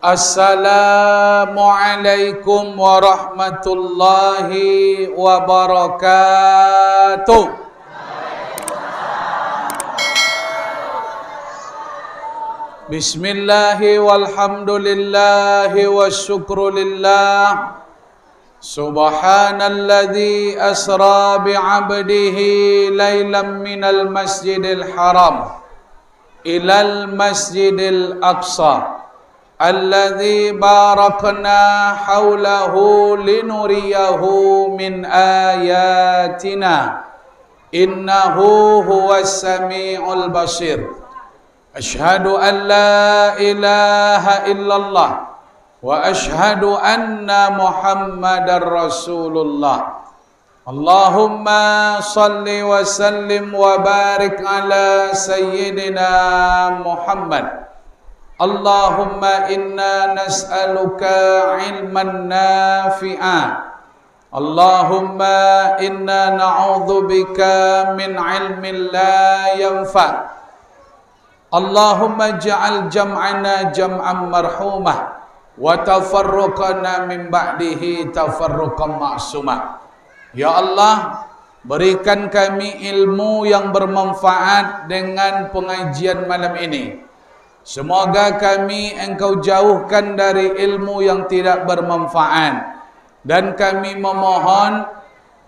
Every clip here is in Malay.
Assalamualaikum warahmatullahi wabarakatuh. Bismillahi walhamdulillahi wasyukrulillah. Subhanalladzi asra bi'abdihi laylan minal masjidil haram ilal masjidil aqsa alladzi barakna haulahu linuriyahu min ayatina innahu huwas sami'ul basir. Asyhadu an la ilaha illallah wa asyhadu anna Muhammadar Rasulullah. Allahumma salli wa sallim wa barik ala sayyidina Muhammad. Allahumma inna nas'aluka ilman nafi'a. Allahumma inna na'udzubika min ilmin la yanfa'. Allahumma ja'al jam'ana jam'an marhumah wa tafarruqana min ba'dihi tafarruqan ma'sumah. Ya Allah, berikan kami ilmu yang bermanfaat dengan pengajian malam ini. Semoga kami Engkau jauhkan dari ilmu yang tidak bermanfaat. Dan kami memohon,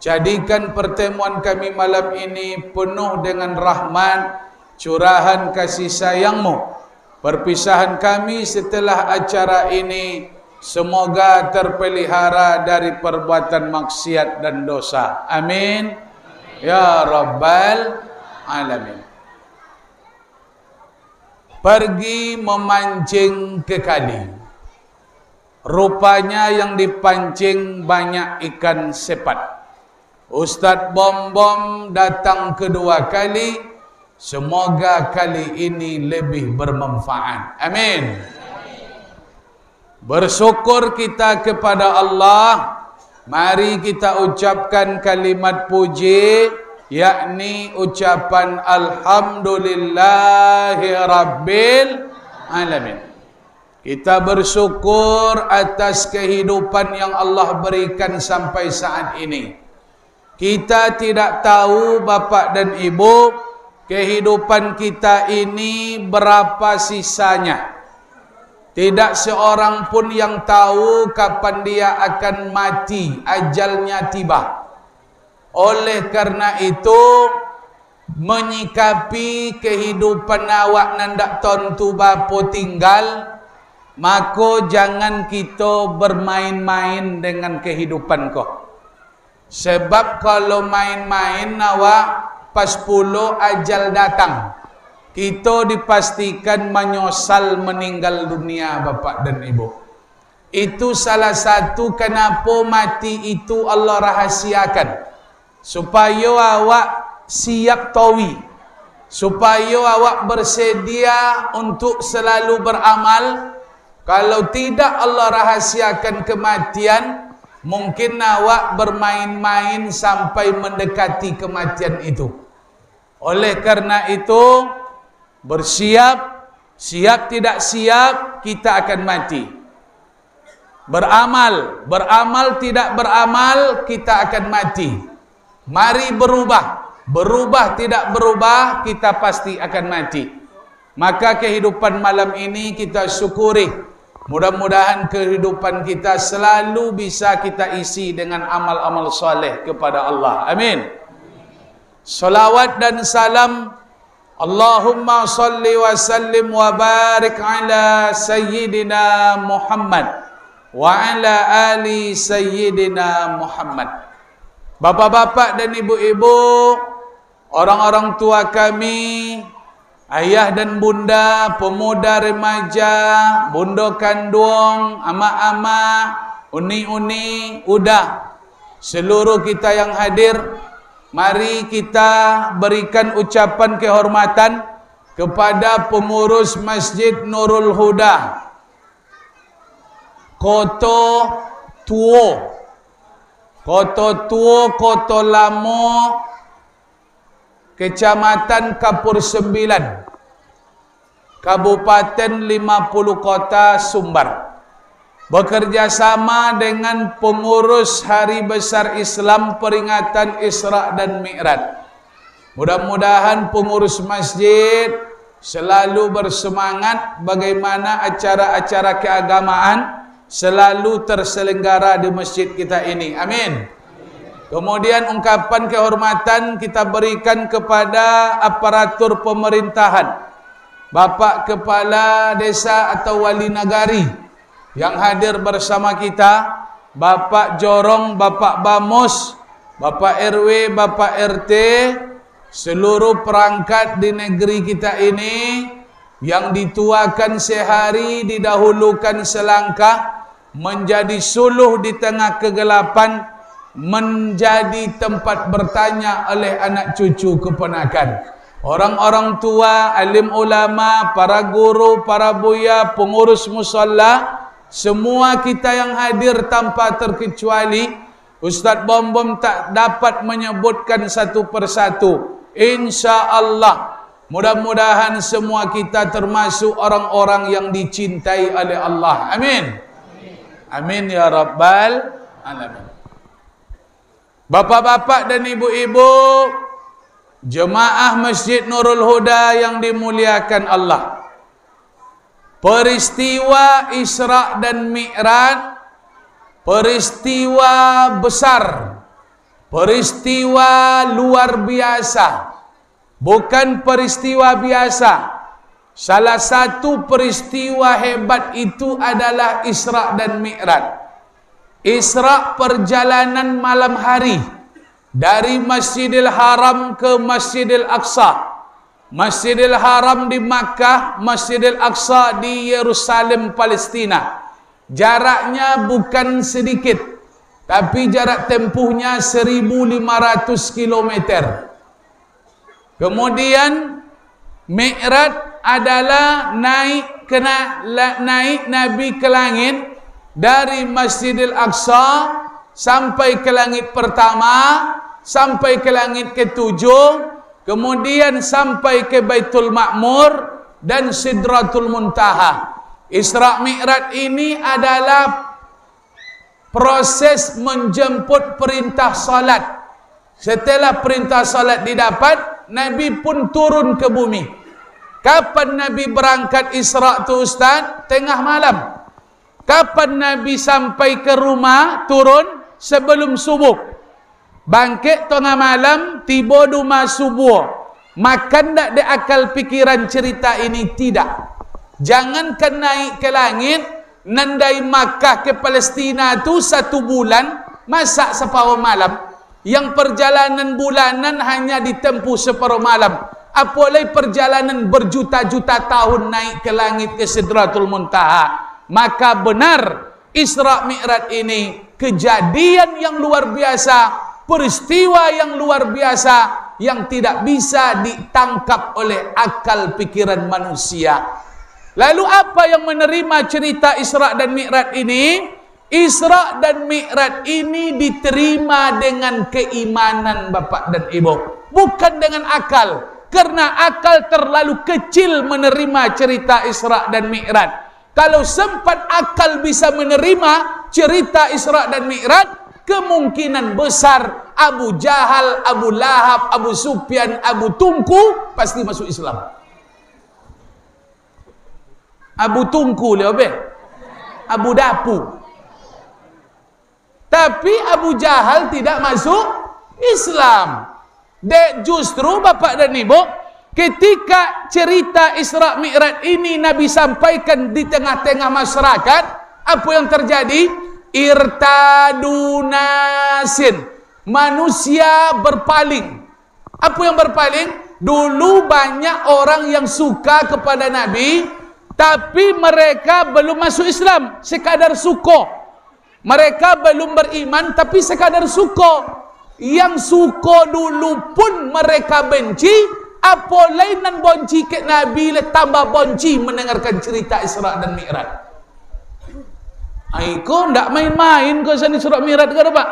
jadikan pertemuan kami malam ini penuh dengan rahmat, curahan kasih sayang-Mu. Perpisahan kami setelah acara ini semoga terpelihara dari perbuatan maksiat dan dosa. Amin. Ya Rabbal Alamin. Pergi memancing ke kali. Rupanya yang dipancing banyak ikan sepat. Ustaz Bom-Bom datang kedua kali. Semoga kali ini lebih bermanfaat. Amin. Bersyukur kita kepada Allah. Mari kita ucapkan kalimat puji, yakni ucapan Alhamdulillahi Rabbil Alamin. Kita bersyukur atas kehidupan yang Allah berikan sampai saat ini. Kita tidak tahu Bapak dan Ibu, kehidupan kita ini berapa sisanya. Tidak seorang pun yang tahu kapan dia akan mati, ajalnya tiba. Oleh karena itu, menyikapi kehidupan awak nandak tentu bapo tinggal, maka jangan kita bermain-main dengan kehidupan kau. Sebab kalau main-main awak pas puluh ajal datang, kita dipastikan menyesal meninggal dunia Bapak dan Ibu. Itu salah satu kenapa mati itu Allah rahasiakan, supaya awak siap tawi, supaya awak bersedia untuk selalu beramal. Kalau tidak Allah rahasiakan kematian, mungkin awak bermain-main sampai mendekati kematian itu. Oleh karena itu, bersiap, siap tidak siap, kita akan mati. Beramal tidak beramal, kita akan mati. Mari berubah tidak berubah, kita pasti akan mati. Maka kehidupan malam ini kita syukuri. Mudah-mudahan kehidupan kita selalu bisa kita isi dengan amal-amal soleh kepada Allah. Amin. Salawat dan salam, Allahumma salli wa sallim wa barik ala sayyidina Muhammad wa ala ali sayyidina Muhammad. Bapak-bapak dan ibu-ibu, orang-orang tua kami, ayah dan bunda, pemuda remaja, bunda kandung, ama-ama, uni-uni, udah, seluruh kita yang hadir, mari kita berikan ucapan kehormatan kepada pengurus Masjid Nurul Huda, Koto Tuo, Koto Lamo, Kecamatan Kapur 9, Kabupaten 50 Kota Sumbar. bekerja sama dengan pengurus Hari Besar Islam peringatan Isra dan Mi'raj. Mudah-mudahan pengurus masjid selalu bersemangat bagaimana acara-acara keagamaan selalu terselenggara di masjid kita ini. Amin. Kemudian ungkapan kehormatan kita berikan kepada aparatur pemerintahan, Bapak Kepala Desa atau Wali Nagari yang hadir bersama kita, Bapak Jorong, Bapak Bamus, Bapak RW, Bapak RT, seluruh perangkat di negeri kita ini yang dituakan sehari, didahulukan selangkah, menjadi suluh di tengah kegelapan, menjadi tempat bertanya oleh anak cucu keponakan. Orang-orang tua, alim ulama, para guru, para buya, pengurus musalla, semua kita yang hadir tanpa terkecuali. Ustaz Bom tak dapat menyebutkan satu persatu. InsyaAllah, mudah-mudahan semua kita termasuk orang-orang yang dicintai oleh Allah. Amin. Amin ya Rabbal Alamin. Bapak-bapak dan ibu-ibu, jemaah Masjid Nurul Huda yang dimuliakan Allah, peristiwa Isra dan Mi'raj, peristiwa besar, peristiwa luar biasa, bukan peristiwa biasa. Salah satu peristiwa hebat itu adalah Isra dan Mi'raj. Isra perjalanan malam hari dari Masjidil Haram ke Masjidil Aqsa. Masjidil Haram di Makkah, Masjidil Aqsa di Yerusalem, Palestina. Jaraknya bukan sedikit, tapi jarak tempuhnya 1.500 km. Kemudian Mi'raj adalah naik Nabi ke langit dari Masjidil Aqsa sampai ke langit pertama, sampai ke langit ketujuh, kemudian sampai ke Baitul Ma'mur dan Sidratul Muntaha. Isra Mi'raj ini adalah proses menjemput perintah salat. Setelah perintah salat didapat, Nabi pun turun ke bumi. Kapan Nabi berangkat Isra tu Ustaz? Tengah malam. Kapan Nabi sampai ke rumah turun? Sebelum subuh. Bangkit tengah malam, tiba rumah subuh. Makan tak ada akal pikiran cerita ini? Tidak. Jangankan naik ke langit, nandai Makkah ke Palestina tu 1 bulan, masak separuh malam. Yang perjalanan bulanan hanya ditempuh separuh malam. Apalagi perjalanan berjuta-juta tahun naik ke langit ke Sidratul Muntaha. Maka benar Isra Mi'raj ini kejadian yang luar biasa, peristiwa yang luar biasa yang tidak bisa ditangkap oleh akal pikiran manusia. Lalu apa yang menerima cerita Isra dan Mi'raj ini? Isra dan Mi'raj ini diterima dengan keimanan Bapak dan Ibu, bukan dengan akal. Karena akal terlalu kecil menerima cerita Isra dan Mi'raj. Kalau sempat akal bisa menerima cerita Isra dan Mi'raj, kemungkinan besar Abu Jahal, Abu Lahab, Abu Sufyan, Abu Tungku pasti masuk Islam. Abu Tungku le obe, Abu Dapu. Tapi Abu Jahal tidak masuk Islam. Justru Bapak dan Ibu, ketika cerita Isra Mi'raj ini Nabi sampaikan di tengah-tengah masyarakat, apa yang terjadi? Irtadunasin, manusia berpaling. Apa yang berpaling? Dulu banyak orang yang suka kepada Nabi, tapi mereka belum masuk Islam, sekadar suka. Mereka belum beriman, tapi sekadar suka. Yang suka dulu pun mereka benci, apa lain nan bonci ke Nabi le tambah bonci mendengarkan cerita Isra dan Mi'raj. Aiko ndak main-main kau sani Isra Mi'raj ke Pak?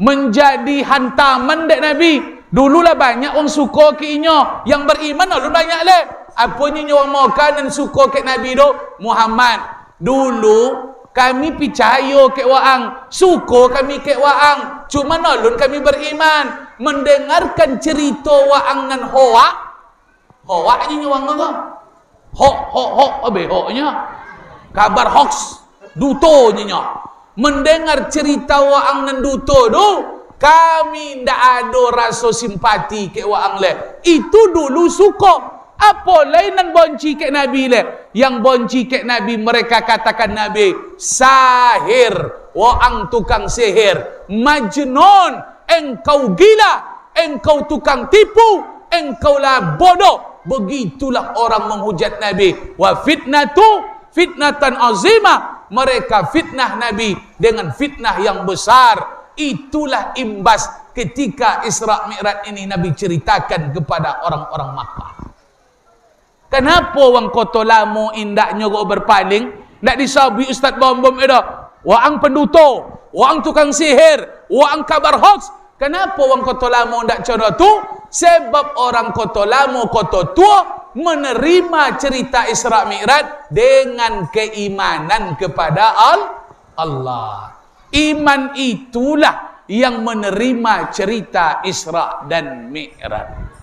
Menjadi hantaman dek Nabi. Dululah banyak orang suka ke inyo, yang beriman lalu banyak le. Apa nyo orang makan dan suka ke Nabi do? Muhammad. Dulu Kami percaya ke waang, suka kami ke waang. Cuma nolun kami beriman. Mendengarkan cerita waang nan hoak. Hoak ni wang tu. Hok, abe hoknya. Kabar hoax, duto nya. Mendengar cerita waang nan duto tu, kami ndak ada rasa simpati ke waang le. Itu dulu suka. Apa lain nan bonci ke Nabi le? Yang bonci ke Nabi, mereka katakan Nabi sahir, waang tukang sihir, majnun, engkau gila, engkau tukang tipu, engkau lah bodoh. Begitulah orang menghujat Nabi. Wa fitnatan azimah. Mereka fitnah Nabi dengan fitnah yang besar. Itulah imbas ketika Isra Mi'raj ini Nabi ceritakan kepada orang-orang Makkah. Kenapa orang Kota Lamo indaknya kau berpaling? Tak disabi Ustaz Bom-Bom itu. Waang penduto, waang tukang sihir, waang kabar hoax. Kenapa orang Kota Lamo tak contoh tu? Sebab orang Kota Lamo, Kota Tua menerima cerita Isra Mi'raj dengan keimanan kepada Allah. Iman itulah yang menerima cerita Isra dan Mi'raj.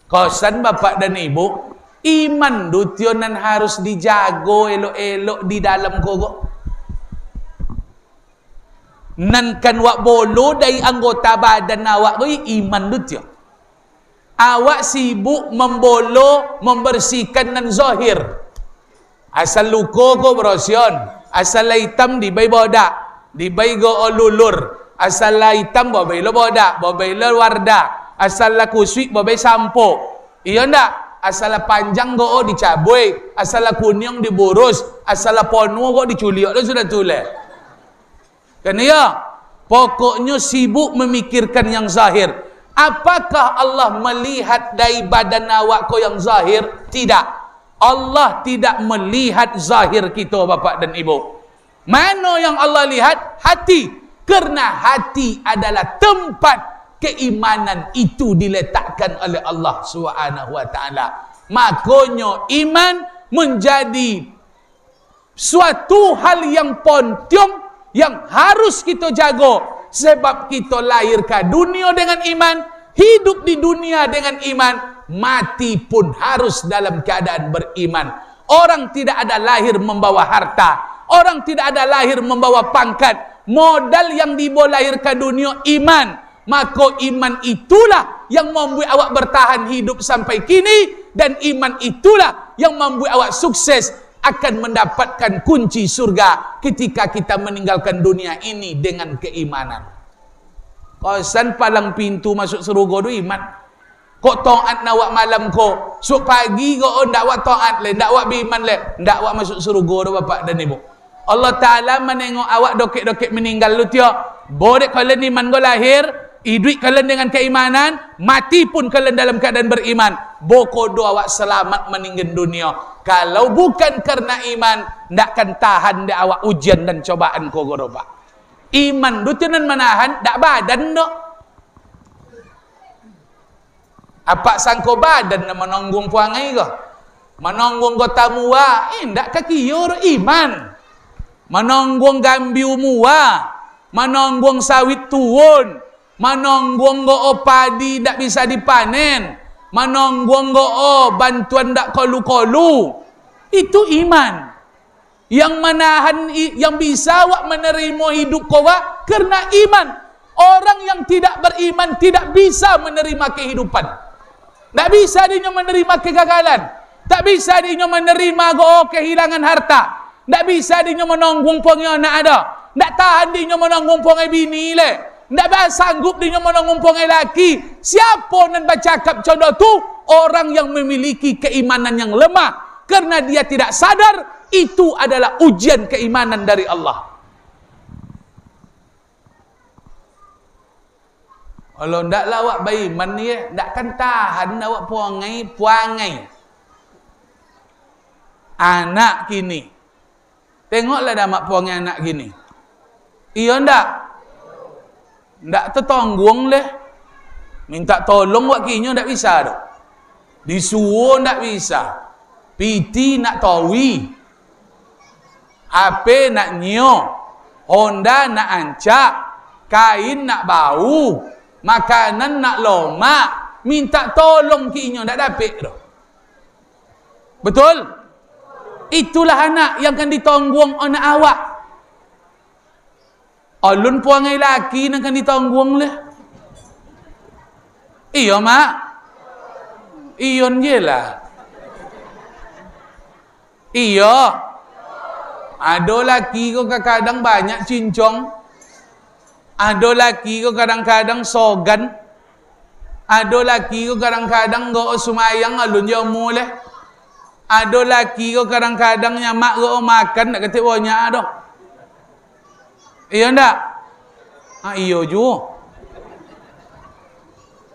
Kosan bapak dan ibu, iman dutionan harus dijago elok-elok di dalam kogo. Nan kan wak bolo dari anggota badan awak ko iman dutio. Awak sibuk membolo, membersihkan nan zahir. Asal luko ko berosion, asal hitam di bay bodak, di bay go olulur, asal hitam babai lo bodak, babai lo warda. Asal la kusui babai sampo. Iya ndak? Asal la panjang go dicabui, asal la kuning diburus, asal la ponu go diculiok, sudah tulis. Kan ya? Pokoknya sibuk memikirkan yang zahir. Apakah Allah melihat dari badan awak kau yang zahir? Tidak. Allah tidak melihat zahir kita bapak dan ibu. Mana yang Allah lihat? Hati. Kerana hati adalah tempat keimanan itu diletakkan oleh Allah Subhanahu wa taala. Makanya iman menjadi suatu hal yang penting yang harus kita jaga, sebab kita lahir ke dunia dengan iman, hidup di dunia dengan iman, mati pun harus dalam keadaan beriman. Orang tidak ada lahir membawa harta, orang tidak ada lahir membawa pangkat. Modal yang dibawa lahir ke dunia iman. Maka iman itulah yang membuat awak bertahan hidup sampai kini, dan iman itulah yang membuat awak sukses akan mendapatkan kunci surga ketika kita meninggalkan dunia ini dengan keimanan. Kosan palang pintu masuk surga tu iman. Kok taat nawak malam ko, sok pagi ko ndak awak taat le, ndak awak beriman le, ndak awak masuk surga tu bapak dan ibu. Allah Taala menengok awak dokek-dokek meninggal lu tio. Boleh kalian iman go lahir, hidup kalian dengan keimanan, mati pun kalian dalam keadaan beriman. Bokodo awak selamat meninggal dunia. Kalau bukan karena iman, ndak akan tahan de awak ujian dan cobaan ko go pak. Iman dutunan menahan, ndak badan dok. Apa sangko badan na menanggung puangai ko? Menanggung ko tamua, ndak kakiyor iman. Menanggung gambiu mua, menanggung sawit tuun, menanggung go padi ndak bisa dipanen, menanggung go bantuan ndak kolu-kolu. Itu iman. Yang menahan, yang bisa awak menerima hidup kau karena iman. Orang yang tidak beriman tidak bisa menerima kehidupan. Tak bisa dia menerima kegagalan. Tak bisa dia menerima kehilangan harta. Tak bisa dia menanggung pongnya nak ada. Tak tahan dia menanggung pongai bini le. Tak sanggup dia menanggung pongai laki. Siapa yang bercakap contoh tu? Orang yang memiliki keimanan yang lemah. Karena dia tidak sadar itu adalah ujian keimanan dari Allah. Kalau ndak awak beriman ni, ndak akan tahan awak puangai. Anak kini. Tengoklah dah mak puangai anak gini. Iya ndak? Ndak tertanggung leh. Minta tolong wak kinyo ndak bisa dah. Disuruh ndak bisa. Piti nak tawi. HP nak nyio, Honda nak ancak, kain nak bau, makanan nak lomak, minta tolong ki inyo tak dapat dah. Betul? Itulah anak yang akan ditanggung anak awak. Alun puangai laki nak akan ditanggung lah. Iya mak. Iyon je lah. Iya. Ada laki kau kadang-kadang banyak cincong. Ada laki kau kadang-kadang sogan. Ada laki kau kadang-kadang go sumayang alun jamu leh. Ada laki kau kadang-kadang nyamak go makan nak kata banyak dah. Iya ndak? Iya juga.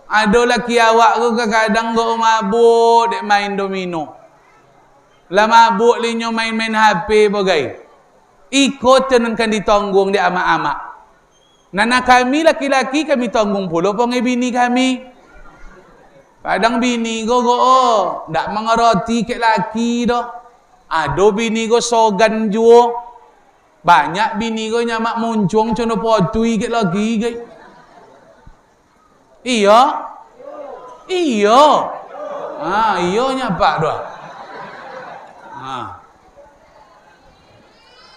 Ada laki awak kau kadang-kadang go mabuk dek main domino. Lah mabuk linyo main-main HP bagai. Ikut tenangkan ditanggung di amak-amak. Nana kami laki-laki kami tanggung pula pangai bini kami. Kadang bini go ndak mengerti ke laki dah. Ada bini go sogan juo. Banyak bini go nyamak muncung cono potui ke lagi ke. Iya. Iya. Iya nyapak dah.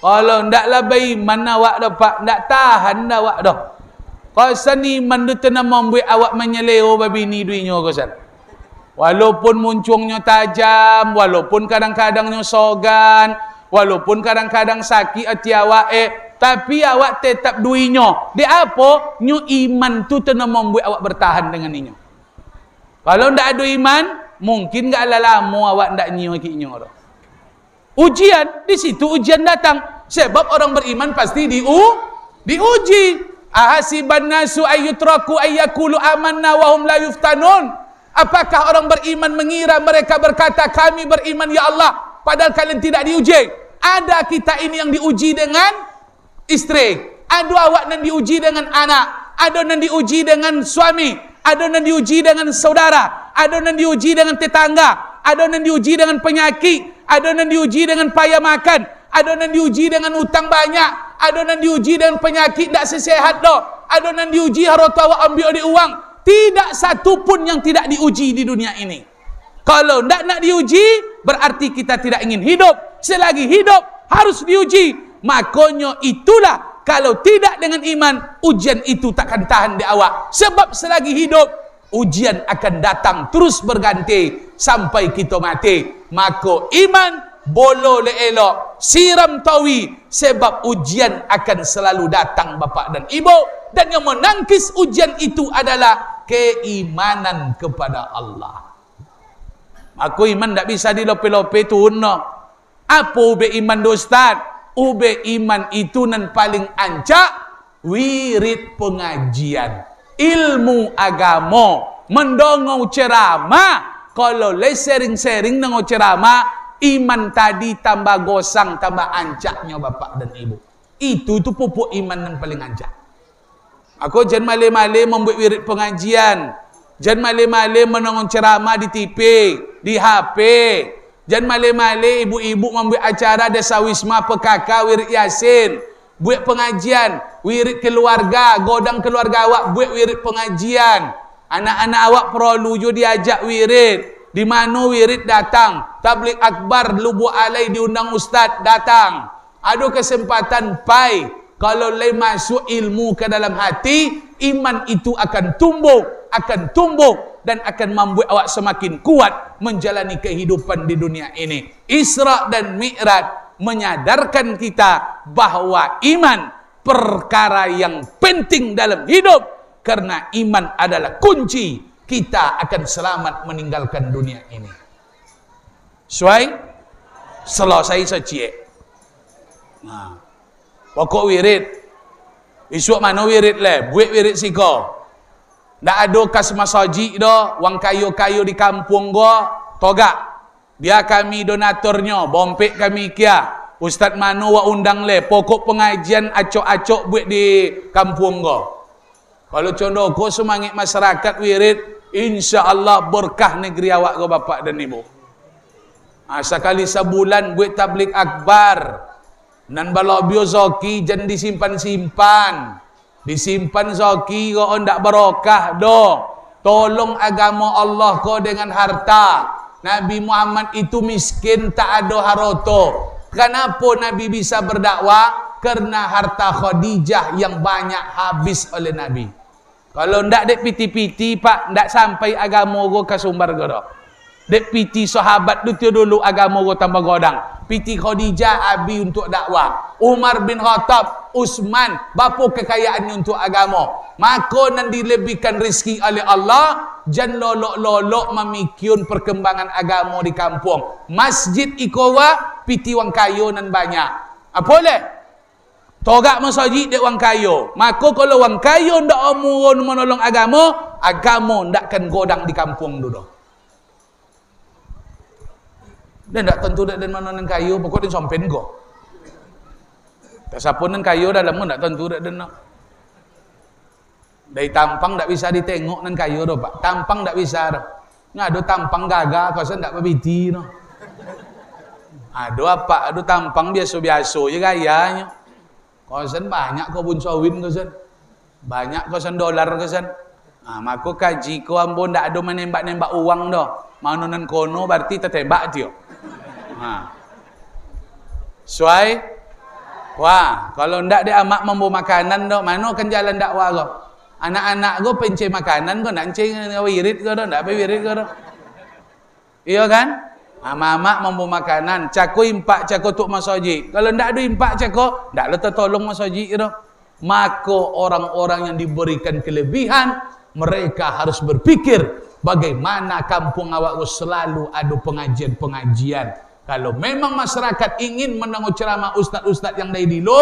Kalau ndaklah beriman awak dapat ndak tahan dah awak dah. Kalau seniman tu tenang membuat awak menyeleo babini duinya kosan. Walaupun muncungnya tajam, walaupun kadang-kadangnya sogan, walaupun kadang-kadang sakit hati awak tapi awak tetap duinya. Dia apa? Nyu iman tu tenang membuat awak bertahan dengan inyo. Kalau ndak ada iman, mungkin gak lama awak ndak nyu kinyo dah. Ujian, di situ ujian datang. Sebab orang beriman pasti diuji. Ahasiban nasu ayyutraku ayyakulu amanna wa hum la yuftanun. Apakah orang beriman mengira mereka berkata kami beriman ya Allah, padahal kalian tidak diuji? Ada kita ini yang diuji dengan istri, ada awak yang diuji dengan anak, ada yang diuji dengan suami, ada yang diuji dengan saudara, ada yang diuji dengan tetangga, ada yang diuji dengan penyakit, ada yang diuji dengan payah makan, ada yang diuji dengan utang banyak, ada yang diuji dengan penyakit tak sesehat dah, ada yang diuji harta awak ambil di uang. Tidak satu pun yang tidak diuji di dunia ini. Kalau tak nak diuji, berarti kita tidak ingin hidup. Selagi hidup harus diuji. Makanya itulah, kalau tidak dengan iman, ujian itu takkan tahan di awak. Sebab selagi hidup, ujian akan datang terus berganti sampai kita mati. Maka iman bolo le elok, siram tawi, sebab ujian akan selalu datang bapak dan ibu, dan yang menangkis ujian itu adalah keimanan kepada Allah. Maka iman tak bisa dilope-lope turun. Apa ube iman do ustaz? Ube iman itu nan paling ancak wirid pengajian, ilmu agama, mendongong ceramah. Kalau le sering-sering nengok ceramah, iman tadi tambah gosang, tambah ancaknya bapak dan ibu. Itu pupuk iman yang paling ancak. Aku jangan malih-malih membuat wirid pengajian, jangan malih-malih menonton ceramah di TV, di HP, jangan malih-malih ibu-ibu membuat acara desa wisma PKK wirid yasin, buat pengajian, wirid keluarga, godang keluarga awak buat wirid pengajian. Anak-anak awak perlu juga diajak wirid. Di mana wirid datang, tabligh akbar lubu alai diundang ustaz datang. Ada kesempatan pai, kalau le masuk ilmu ke dalam hati, iman itu akan tumbuh dan akan membuat awak semakin kuat menjalani kehidupan di dunia ini. Isra dan Mi'raj menyadarkan kita bahwa iman perkara yang penting dalam hidup, karena iman adalah kunci kita akan selamat meninggalkan dunia ini. Suai selesai saja. Nah, pokok wirid. Esok mana wirid le? Buat wirid siko. Ndak ada kas masaji dah, wang kayu-kayu di kampung go, togak. Biar kami donaturnya, bompek kami kia. Ustaz mano wa undang le, pokok pengajian acok-acok buat di kampung go. Kalau contoh ko semangat masyarakat wirid, insya-Allah berkah negeri awak go bapak dan ibu. Sekali sebulan buat tabligh akbar. Nan balobio zoki jan disimpan-simpan. Disimpan zoki kau ndak barokah do. Tolong agama Allah kau dengan harta. Nabi Muhammad itu miskin tak ada haroto. Kenapa Nabi bisa berdakwah? Karena harta Khadijah yang banyak habis oleh Nabi. Kalau ndak dek piti-piti pak, ndak sampai agama go ke sumber go. Dek piti sahabat tu dulu agama go tambah godang. Piti Khadijah abi untuk dakwah. Umar bin Khattab, Utsman, bapa kekayaannya untuk agama. Maka nan dilebihkan rezeki oleh Allah, jan lolok-lolok memikiun perkembangan agama di kampung. Masjid ikowa piti wang kayo nan banyak. Apa le? Togak masjid dek wang kayo. Maka kalau wang kayo ndak omong menolong agama, agama ndak akan godang di kampung dulu. Dan ndak tentu dak dan mana nan kayo, pokok den sompen go. Tak sapun nan kayo dalam ndak tentu dak den. Dari tampang ndak bisa ditengok nan kayo do, Pak. Tampang ndak bisa do. Ngado tampang gagah kau sen ndak babiti no. Ado apa? Ado tampang biasa-biasa je gayanya. Kosen banyak kau bun sawin kosen. Banyak kosen dolar kosen. Maka kaji kau ambon ndak ada menembak-nembak uang do. Mau nan kono berarti tertembak dia. Suai. Wah, kalau ndak dia amak membawa makanan do, mana kan jalan dakwah kau? Anak-anak kau pencet makanan kau ndak pencet wirid kau do, ndak pe wirid kau do. Iya kan? Mak membawa makanan, cako impak cako tuk masjid. Kalau ndak ada impak cako, ndak le tertolong masjid itu. Maka orang-orang yang diberikan kelebihan, mereka harus berpikir bagaimana kampung awak selalu ada pengajian-pengajian. Kalau memang masyarakat ingin mendengar ceramah ustaz-ustaz yang dari dulu,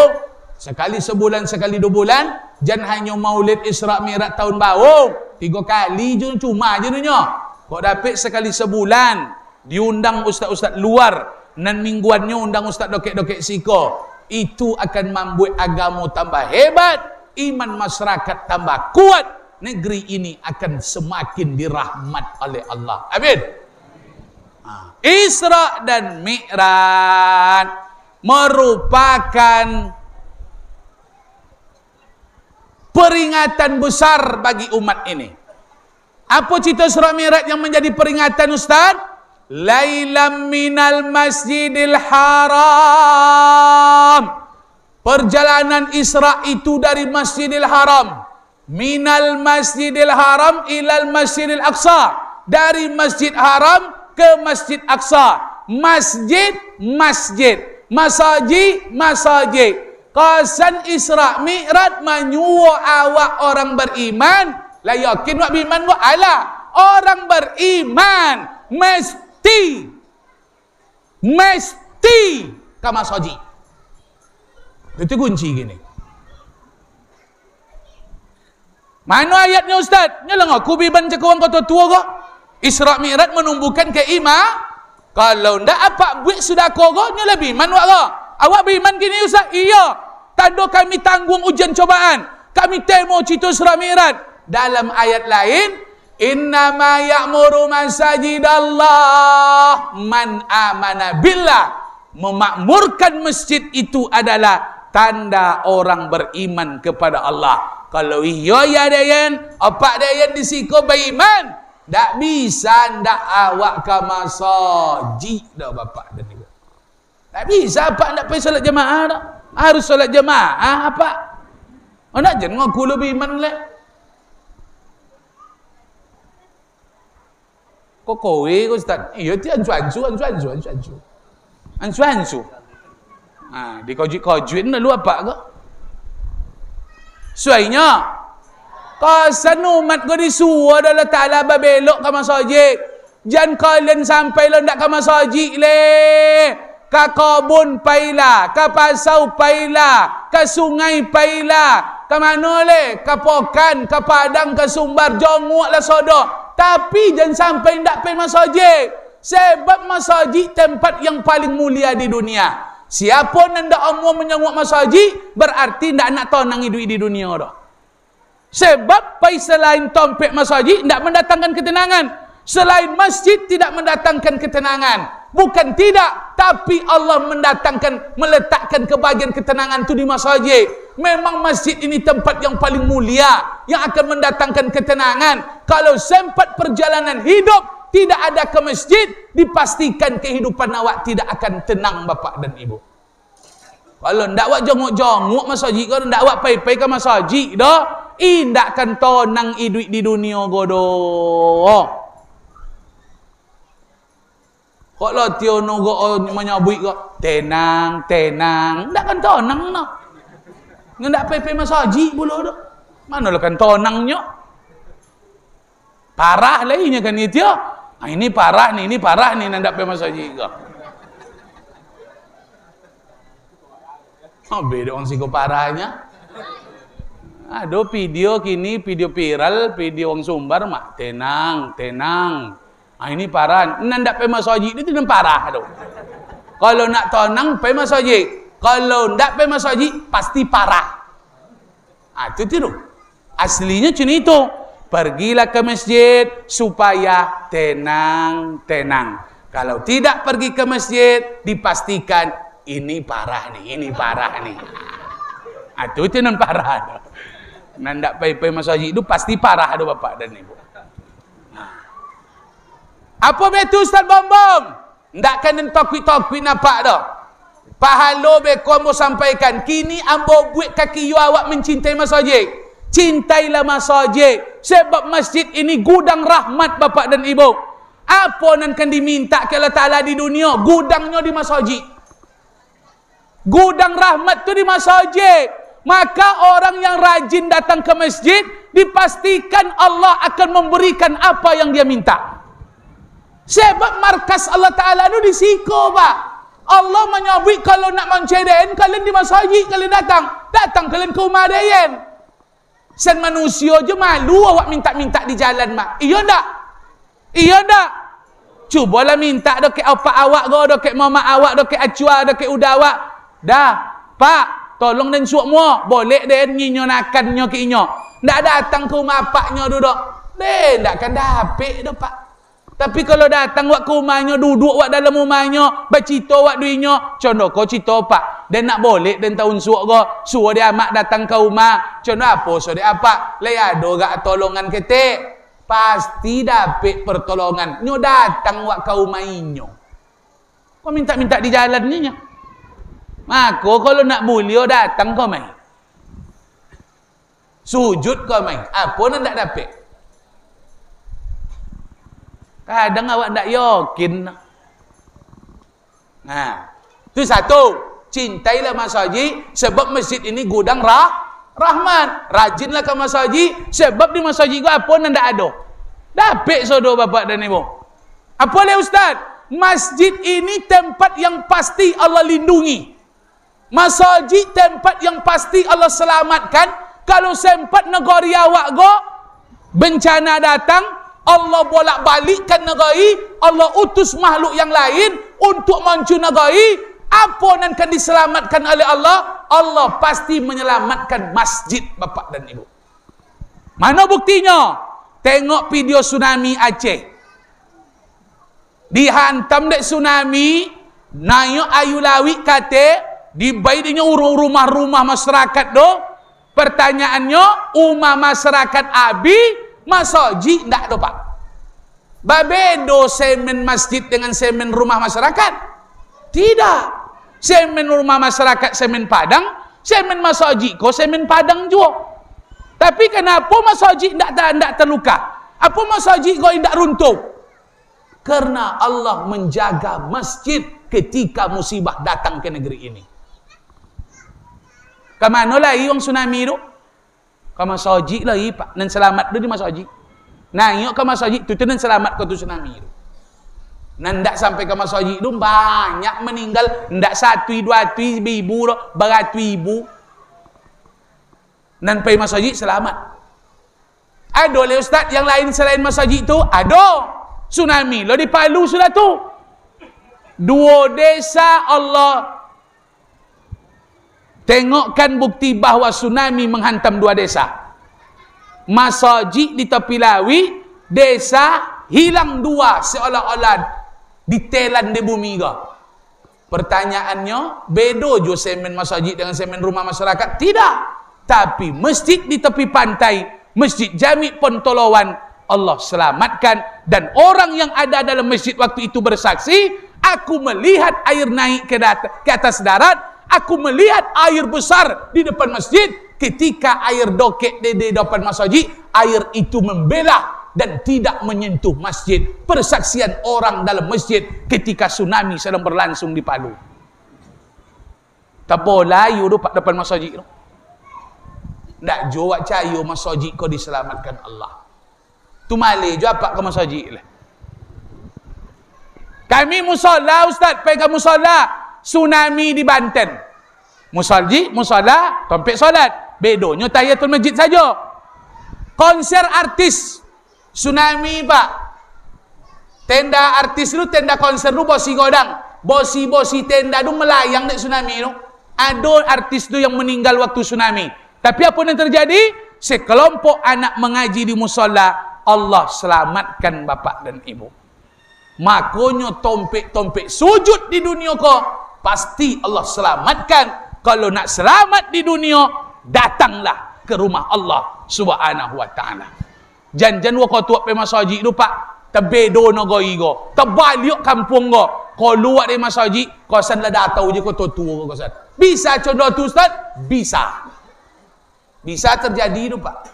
sekali sebulan, sekali 2 bulan, jangan hanya maulid Isra Mi'raj tahun baru, 3 kali je cuma je nyo. Kok dapat sekali sebulan. Diundang ustaz-ustaz luar, nan mingguannya undang ustaz dokek-dokek siko. Itu akan membuat agama tambah hebat, iman masyarakat tambah kuat. Negeri ini akan semakin dirahmat oleh Allah. Amin. Isra dan Mi'raj merupakan peringatan besar bagi umat ini. Apa cerita Isra Mi'raj yang menjadi peringatan Ustaz? Lailam minal masjidil haram. Perjalanan Isra itu dari Masjidil Haram. Minal masjidil haram ilal masjidil aqsa. Dari Masjid Haram ke Masjid Aqsa. Masjid, masjid. Masajid, masajid. Qasan Isra Mi'raj menyuruh awak orang beriman. La yakin wak beriman wak ala. Orang beriman mesti ke masjid. Itu kunci gini. Mana ayatnya Ustaz? Nyalang aku biban cakap kata tua kok. Isra Mi'raj menumbuhkan keiman. Kalau ndak apa buat sudah kau kok nyala biman wak kok. Awak beriman gini Ustaz? Iya. Tanda kami tanggung ujian cobaan. Kami temo cerita Isra Mi'raj. Dalam ayat lain, innama ya'muru masajidallah man amana billah. Memakmurkan masjid itu adalah tanda orang beriman kepada Allah. Kalau iya ya dayan, apa dayan disiko beriman, tak bisa ndak awak ke masjid dah bapak dan ibu. Tak bisa apa ndak pergi solat jemaah dah. Harus solat jemaah apa? Oh nak jangan ngaku lebih iman le. Kok kowe kok Ustaz? Iya ti ansu. Di kojuin lalu apa kok? Suainya kasan umat kau disuruh adalah ta'ala babelok ke masjid. Jangan kalian sampai lo ndak ke masjid le. Ke kebun pailah, ke pasau pailah, ke sungai pailah. Ke mana le? Ke pokan, ke padang, ke sumbar, jongok lah sodok. Tapi jangan sampai ndak pergi masjid. Sebab masjid tempat yang paling mulia di dunia. Siapa yang tidak mau menyenguk masjid, berarti tidak nak tahu nang hidup di dunia dah. Sebab pai selain tompek masjid tidak mendatangkan ketenangan. Selain masjid tidak mendatangkan ketenangan. Bukan tidak, tapi Allah meletakkan kebahagiaan ketenangan itu di masjid. Memang masjid ini tempat yang paling mulia, yang akan mendatangkan ketenangan. Kalau sempat perjalanan hidup tidak ada ke masjid, dipastikan kehidupan awak tidak akan tenang, bapak dan ibu. Kalau ndak awak jongok-jongok masjid, kalau ndak awak pai-pai ke masjid dah, ndak akan tenang hidup di dunia godo. Kalau tiono go menyabui go tenang, ndak kan tenang no. Ndak pai-pai masjid pula dah. Mana lah kan tenangnya? Parah lainnya kan itu. Ini parah nih, ndak pai masjid go. Oh, beda orang siko parahnya. Ada video kini, video viral, video orang Sumbar mak tenang. Ini parah. Ndak pai masjid itu tidak parah tu. Kalau nak tenang pai masjid. Kalau ndak pai masjid pasti parah. Itu tu. Aslinya cuma itu. Pergilah ke masjid supaya tenang. Kalau tidak pergi ke masjid, dipastikan ini parah nih. Itu non parah. Ndak pai masjid itu pasti parah tu bapak dan ibu. Apa betul Ustaz Bom? Ndak kena tokwi nampak dah. Pahala bekom mau sampaikan. Kini ambo buat kaki you awak mencintai masjid. Cintailah masjid. Sebab masjid ini gudang rahmat bapak dan ibu. Apa yang akan diminta ke Allah Ta'ala di dunia? Gudangnya di masjid. Gudang rahmat tu di masjid. Maka orang yang rajin datang ke masjid, dipastikan Allah akan memberikan apa yang dia minta. Sebab markas Allah Ta'ala itu di siko, Pak. Allah menyebut kalau nak menceden, kalian di masjid, kalian datang kalian ke rumah dayan. Sen manusia je malu awak minta-minta di jalan, Mak. Iya tak? Cubalah minta dok ke opak awak go, dok ke mama awak, dok ke acua, dok ke uda awak. Dah, Pak, tolong dan suak mua. Boleh den nyinyo nakannya ke inyo. Ndak datang ke rumah apaknya duduk. Ndak akan dapet dah, Pak. Tapi kalau datang wak ke rumahnya, duduk wak dalam rumahnya, bercita wak duinya, contoh kau cita pak, dan nak boleh dan tahun suak kau, suruh dia amak datang ke rumah, contoh apa, suruh dia apa, leado gak tolongan ketik, pasti dapat pertolongan, nyo datang wak ke rumah inyo. Kau minta-minta di jalan ni nya. Maka kalau nak mulia datang kau main. Sujud kau main, apa nak tak dapat? Kadang awak tak yakin. Nah, itu satu. Cintailah masjid sebab masjid ini gudang rahmat. Rajinlah ke masjid sebab di masjid itu apa yang tak ada. Dapat saudara bapak dan ibu. Apa le ustaz? Masjid ini tempat yang pasti Allah lindungi. Masjid tempat yang pasti Allah selamatkan. Kalau sempat negara awak go bencana datang, Allah bolak-balikkan negeri, Allah utus makhluk yang lain untuk mencuri negeri, apa yang akan diselamatkan oleh Allah? Allah pasti menyelamatkan masjid bapak dan ibu. Mana buktinya? Tengok video tsunami Aceh. Dihantam dek tsunami, naik ayu lawik kate, dibaidnya rumah-rumah masyarakat do. Pertanyaannya, umah masyarakat abi, masjid tak ada pak. Babedo semen masjid dengan semen rumah masyarakat? Tidak. Semen rumah masyarakat semen padang, semen masjid kau semen padang juga. Tapi kenapa masjid tak terluka? Apa masjid kau tidak runtuh? Karena Allah menjaga masjid ketika musibah datang ke negeri ini. Kemana lagi orang tsunami itu? Ke masjid lagi pak, dan selamat tu di masjid. Naik ke masjid tu dan selamat ke tu tsunami itu. Nandak sampai ke masjid tu banyak meninggal, ndak satu dua ribu, beratus ribu. Dan pergi masjid selamat. Ada oleh ustaz yang lain selain masjid tu? Ada. Tsunami lo di Palu sudah tu. 2 desa Allah tengokkan bukti bahawa tsunami menghantam 2 desa. Masjid di tepi lawi, desa hilang 2 seolah-olah ditelan di bumi ke. Pertanyaannya, bedo jo semen masjid dengan semen rumah masyarakat? Tidak. Tapi masjid di tepi pantai, masjid Jami' Pontolowan, Allah selamatkan. Dan orang yang ada dalam masjid waktu itu bersaksi, aku melihat air naik ke atas darat, aku melihat air besar di depan masjid. Ketika air dokek di depan masjid, air itu membelah dan tidak menyentuh masjid. Persaksian orang dalam masjid ketika tsunami sedang berlangsung di Palu. Tak boleh you depan masjid tu. Tak jawab cayo masjid kau diselamatkan Allah. Tu malih jo apa ke masjid lah. Kami musola ustaz, pergi ke musola tsunami di Banten. Musola, tompek solat. Bedonya tahiyatul masjid saja. Konser artis tsunami pak, tenda artis lu, tenda konser lu bosi godang, bosi tenda lu melayang dek tsunami lu. Ada artis tu yang meninggal waktu tsunami. Tapi apa yang terjadi? Sekelompok anak mengaji di musola, Allah selamatkan bapak dan ibu. Makanya tompek sujud di dunia kau, pasti Allah selamatkan. Kalau nak selamat di dunia, datanglah ke rumah Allah Subhanahu wa ta'ala. Jangan kau tuak pe masjid tu pak, tebedo no go igo, terbalik kampung go. Kau luar dari masjid, kau san lah datau je kau tua kau san. Bisa contoh tu ustaz? Bisa terjadi tu pak.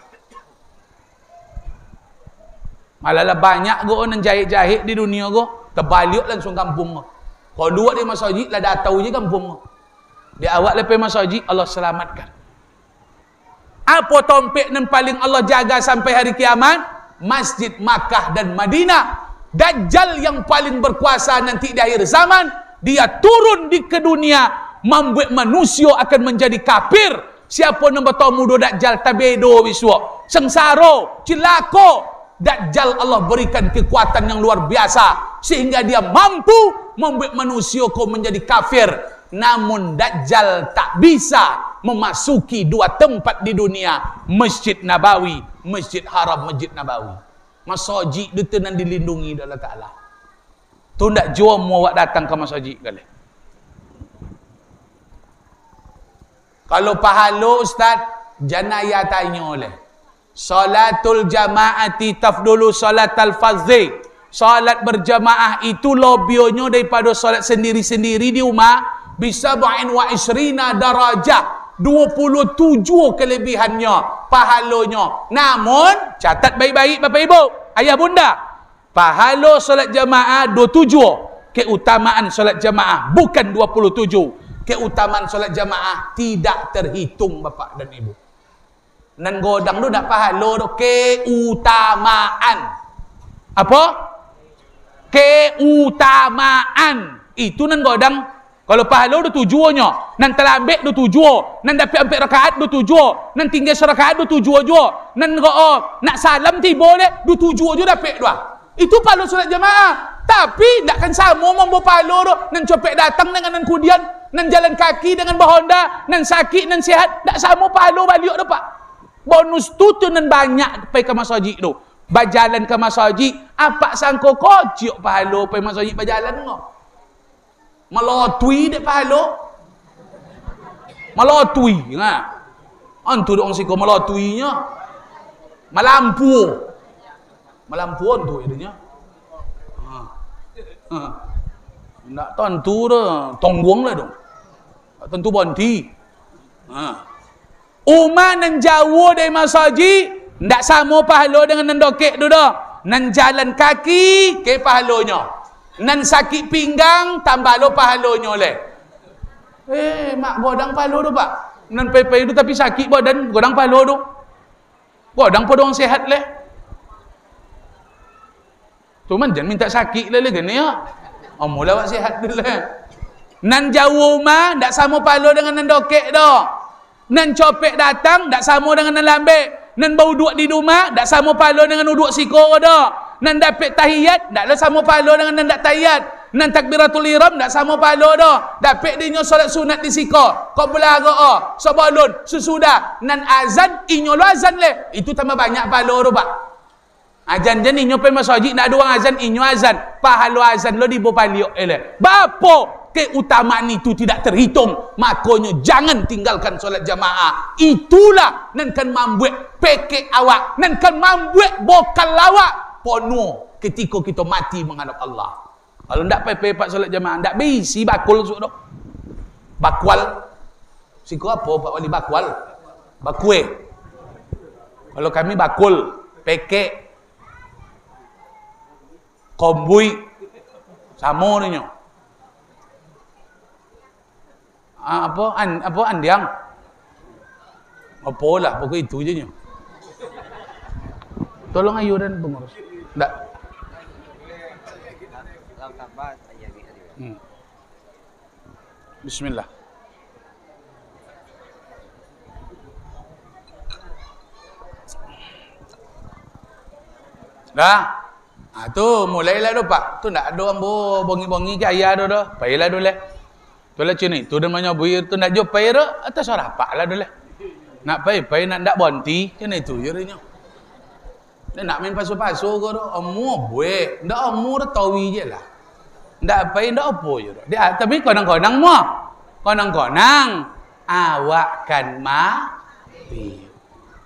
Malah banyak go orang jahit-jahit di dunia go, terbalik langsung kampung go. Kau luar dari masjid lah datau je kampung go. Dia awak lepas masjid, Allah selamatkan. Apa tompek yang paling Allah jaga sampai hari kiamat? Masjid Makkah dan Madinah. Dajjal yang paling berkuasa nanti di akhir zaman, dia turun ke dunia, membuat manusia akan menjadi kafir. Siapa yang bertemu do Dajjal tabedo wiswa, sengsara, cilaka. Dajjal Allah berikan kekuatan yang luar biasa sehingga dia mampu membuat manusia kau menjadi kafir. Namun Dajjal tak bisa memasuki dua tempat di dunia, Masjid Nabawi, Masjid Haram, Masjid Nabawi. Masjid itu nan dilindungi oleh Allah Ta'ala. Tu ndak jom awak datang ke masjid kali. Kalau pahala ustaz, janaya tanya oleh. Salatul jamaati tafdulu salatal fardhi. Salat berjamaah itu lebihnya daripada salat sendiri-sendiri di rumah. Bisa ba'in wa isrina darajah, 27 kelebihannya, pahalanya. Namun catat baik-baik Bapak Ibu, ayah bunda, pahala solat jamaah 27, keutamaan solat jamaah bukan 27. Keutamaan solat jamaah tidak terhitung Bapak dan Ibu. Nan godang tu dak pahala tu, keutamaan. Apa? Keutamaan. Itu nan godang. Kalau pahala tu tujuannya, nan terlambat tu tujuan, nan dapat 4 rakaat tu tujuan, nan tinggal serakaat tu tujuan juga, nan nak salam tiba le tu tujuan je dapat dua. Itu pahala solat jamaah. Tapi takkan sama membawa pahala tu, nan copek datang dengan nan kudian, nan jalan kaki dengan bahonda, nan sakit nan sihat, tak sama pahala balik tu pak. Bonus tu nan banyak pergi ke masjid tu. Berjalan ke masjid, apa sangka kocok pahala pergi masjid berjalan tu. Melatui dek pahala. Melatui ha. Antu dok siko melatuinya. Melampu. Melampuan tu idenya. Nak tentu dah, tongguang lah dong. Tentu bonti. Umat nan jauh dari masjid, ndak sama pahala dengan nan dokek tu dah. Nan jalan kaki ke pahalanya. Nan sakit pinggang tambah lo pahalanya oleh. Mak godang pahala tu pak. Nan pai-pai tu tapi sakit badan, godang pahala tu. Godang pada orang sehat leh. Tu man jangan minta sakit lah gini ya. Mula awak sihat dulu. Nan jauh mah ndak sama pahala dengan nan dokek dah. Nan copek datang ndak sama dengan nan lambat. Nan bau duduk di rumah ndak sama pahala dengan duduk siko dah. Nan dapat tahiyat ndak sama pahala dengan nan dak tahiyat. Nan takbiratul ihram ndak sama pahala dah. Dapat dia solat sunat di siko. Qabla ra'a, sabalun, sesudah nan azan inyo lo azan leh. Itu tambah banyak pahala tu pak. Azan je inyo pe masjid nak ada orang azan inyo azan. Pahala azan lo di bopaliok eleh. Bapo keutamaan itu tidak terhitung, makanya jangan tinggalkan solat jamaah. Itulah nan kan membuat pekek awak, nan kan membuat bokal awak penuh ketika kita mati menghadap Allah. Kalau ndak pepak solat jamaah, ndak bisi bakul sok dok. Bakwal. Siko apa Pak Wali bakwal? Bakue. Kalau kami bakul, pekek, kombui, sama ni nyo. Apa andiang? Apa lah, pokok itu je nyo. Tolong ayu dan pengurus. Tak. Bismillah. Dah. Tu mulailah tu Pak. Tu nak ada ambo bongi-bongi ke ayah tu dah. Pailah dulu. Tu lah cini. Tu dia menyobuir tu nak jumpa ira atas rapak lah dulu. Nak pai nak ndak bonti cini tu je nya. Dia nak main pasu-pasu ke tu. Amu buat. Ndak amu dah tawi je lah. Ndak pai ndak apa je tu. Dia tapi konang-konang mu. Konang-konang awak kan mati.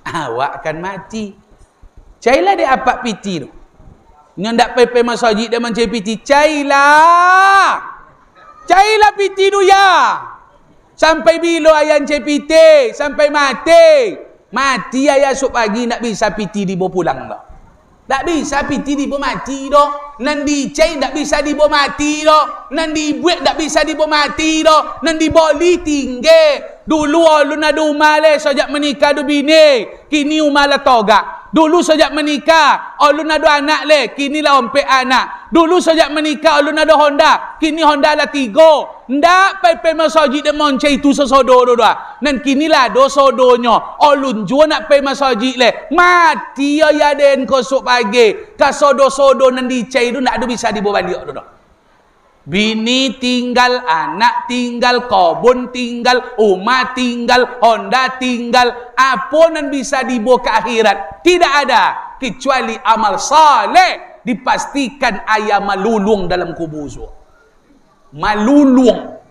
Awak kan mati. Cailah dia apak piti tu. Yang tak pepe masjid dia mencari piti. Cailah piti tu ya. Sampai bila ayah cari piti. Sampai mati. Mati ayah esok pagi nak bisa piti dibawa pulang tak. Tak bisa piti dibawa mati dah. Nan dicai tak bisa dibawa mati dah. Nan dibuat tak bisa dibawa mati dah. Nan diboli tinggi. Dulu alun ada umale sejak menikah ada bini. Kini umala togak. Dulu sejak menikah, alun ada anak le, kini lah ompek anak. Dulu sejak menikah, alun ada Honda, kini Honda lah 3. Ndak pai masjid dia moncai itu sesodo doa. Dan kini lah do sodonya. Alun jua nak pai masjid le. Mati ya den kosok pagi. Ka sodo-sodo nan dicai tu ndak ada bisa dibawa balik doa. Bini tinggal, anak tinggal, kebun tinggal, rumah tinggal, Honda tinggal, apa yang bisa dibawa ke akhirat? Tidak ada kecuali amal saleh. Dipastikan ayah malulung dalam kubur. Malulung,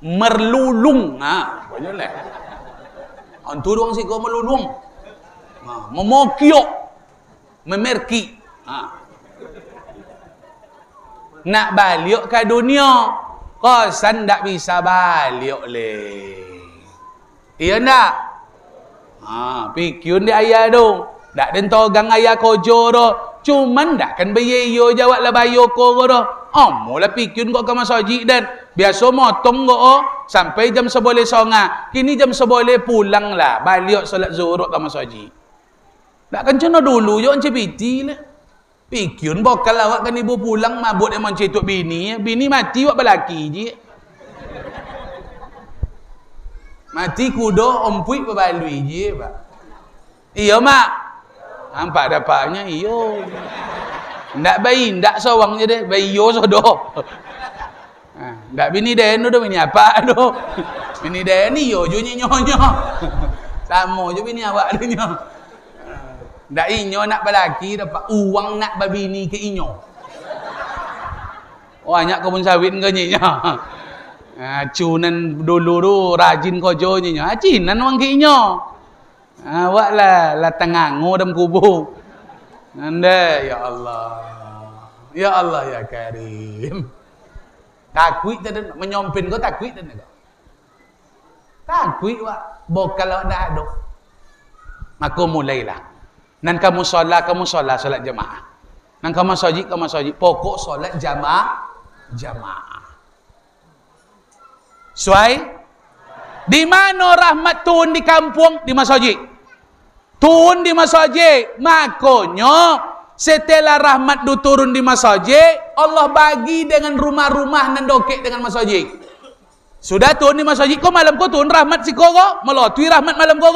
merlulung. Banyak lah. Antu doang sih kau melulung. Memokiok, memerki. Nak balik ke dunia, kosan tak bisa balik le. Iya ndak? Pikun dia ayah dong. Tak den togang ayah kojo do. Cuman tak kan bayo jawab lah bayo ko do. Mula pikun kok ke masjid dan biasa motong ko sampai jam 11 songa. Kini jam 11 pulang lah. Balik solat zuhur ke masjid. Tak kan cina dulu yo CPT lah. Pikun bokal awak kan ibu pulang mabuk dia mencetuk bini. Bini mati awak berlaki je. Mati kudo ompuik berbalui je pak. Iya mak. Nampak dapatnya iyo. Ndak bayi, ndak sawang je deh. Bayi yo sodo. Ndak bini den tu bini apa tu. Bini den ni yo jo nyonyo. Sama je bini awak tu nyo. Ndak inyo nak berlaki dapat uang nak babini ke inyo. Banyak kebun sawit ke nyo. Cunan dulu tu rajin kojo nyo. Cinan wang ke inyo. Awak lah tengangu dalam kubur. Anda ya Allah. Ya Allah ya Karim. Takut tadi menyompin kau takut tadi kau. Takut wak bokal awak dah ada. Maka mulailah. Nan kamu solat solat jamaah. Nan kamu masjid. Pokok solat jamaah. Suai? Di mana rahmat turun di kampung? Di masjid. Turun di masjid. Makanya setelah rahmat du turun di masjid, Allah bagi dengan rumah-rumah nan dokek dengan masjid. Sudah turun di masjid kau malam kau turun rahmat si kau melatui rahmat malam kau.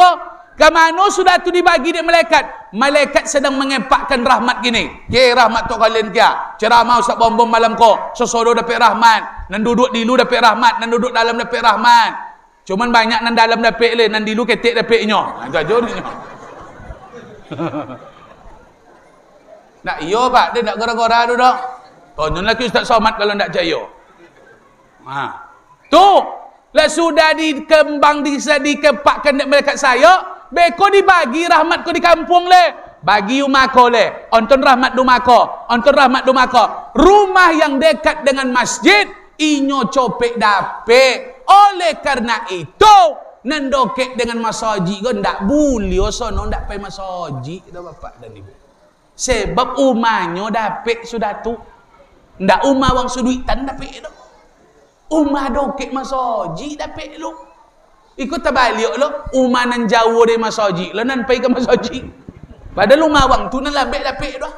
Kamano sudah tu dibagi dia malaikat. Malaikat sedang mengepakkan rahmat gini. Rahmat tu kalian kia. Ceramah Ustaz Bom malam ko. Sesodo dapat rahmat. Nan duduk di lu dapat rahmat. Nan duduk dalam dapat rahmat. Cuman banyak nan dalam dapat le. Nan di lu ketik dapat nyo. Itu aja ni. Nak iyo pak. Dia nak gora-gora tu dah. Tonton lagi Ustaz Somad kalau nak jaya. Tu lah sudah dikembang dikepakkan dekat saya, beko dibagi rahmat ko di kampung le. Bagi umako le. Onton rahmat dumako. Onton rahmat dumako. Rumah yang dekat dengan masjid, inyo copek dapet. Oleh karena itu, nendokek dengan masjid ko ndak boleh sono ndak pay masjid dah bapak dan ibu. Sebab umahnya dapet sudah tu. Ndak umah wang suduitan dapet tu. Umah dokek masjid dapet lu. Ikut terbalik lu. Umah nan jauh dari masjid lu nan pay ke masjid. Padahal umah wang tu nan labek dapet tu.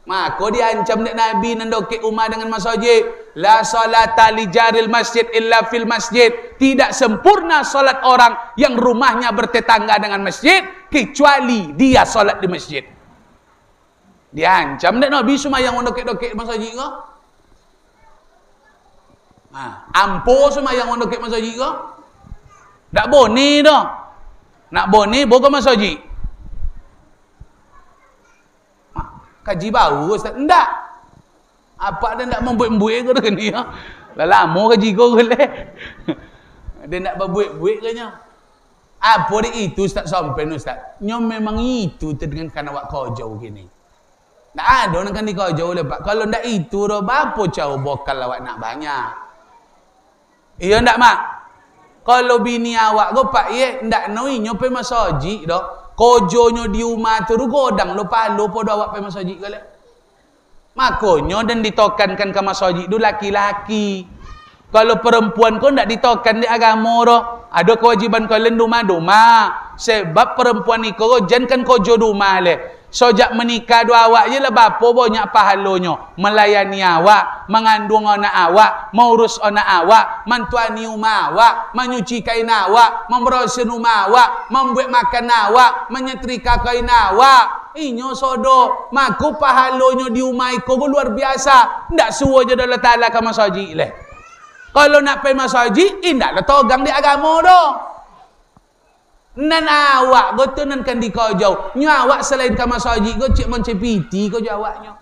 Maka diancam dek Nabi nan dokek umah dengan masjid. La salata li jaril masjid illa fil masjid. Tidak sempurna solat orang yang rumahnya bertetangga dengan masjid kecuali dia solat di masjid. Diancam dek Nabi sembahyang dokek-dokek masjid ko. Ampo sembahyang dokek masjid ko. Tak boleh dah. Nak boleh boga masjid. Kaji baru Ustaz. Enggak. Apa dia nak membuat-buat ke dah ni? Dah lama kaji kau ke leh. Dia nak berbuat-buat ke nya? Apa dia itu Ustaz sampai Ustaz? Nyom memang itu dengan kan awak kau jauh gini. Tak ada nak kan di kau jauh lepas. Kalau ndak itu dah apa jauh bokal awak nak banyak. Iya ndak mak? Kalau bini awak go pak ye ndak noi nyope masjid dah. Kojonyo di rumah tu godang lo palo podo awak pe masjid ke le. Makonyo dan ditokankan ke masjid tu laki-laki. Kalau perempuan kau ndak ditokan di agama ro, ada kewajiban kalian duma-duma. Sebab perempuan ni kau jangan kojo duma le. Sojak menikah dua awak je lah bapa banyak pahalonyo. Melayani awak, mengandung anak awak, mengurus anak awak, mantuani rumah awak, menyuci kain awak, membersihkan rumah awak, membuat makan awak, menyetrika kain awak. Inyo sodo, maku pahalonyo di rumah iko luar biasa. Ndak suruh je Allah Ta'ala ke masjid leh. Kalau nak pergi masjid, indak lah togang di agama dah. Nan awak go tu nan kan di kau jauh. Nyo awak selain ke masjid go cik moncep piti kau jawabnya.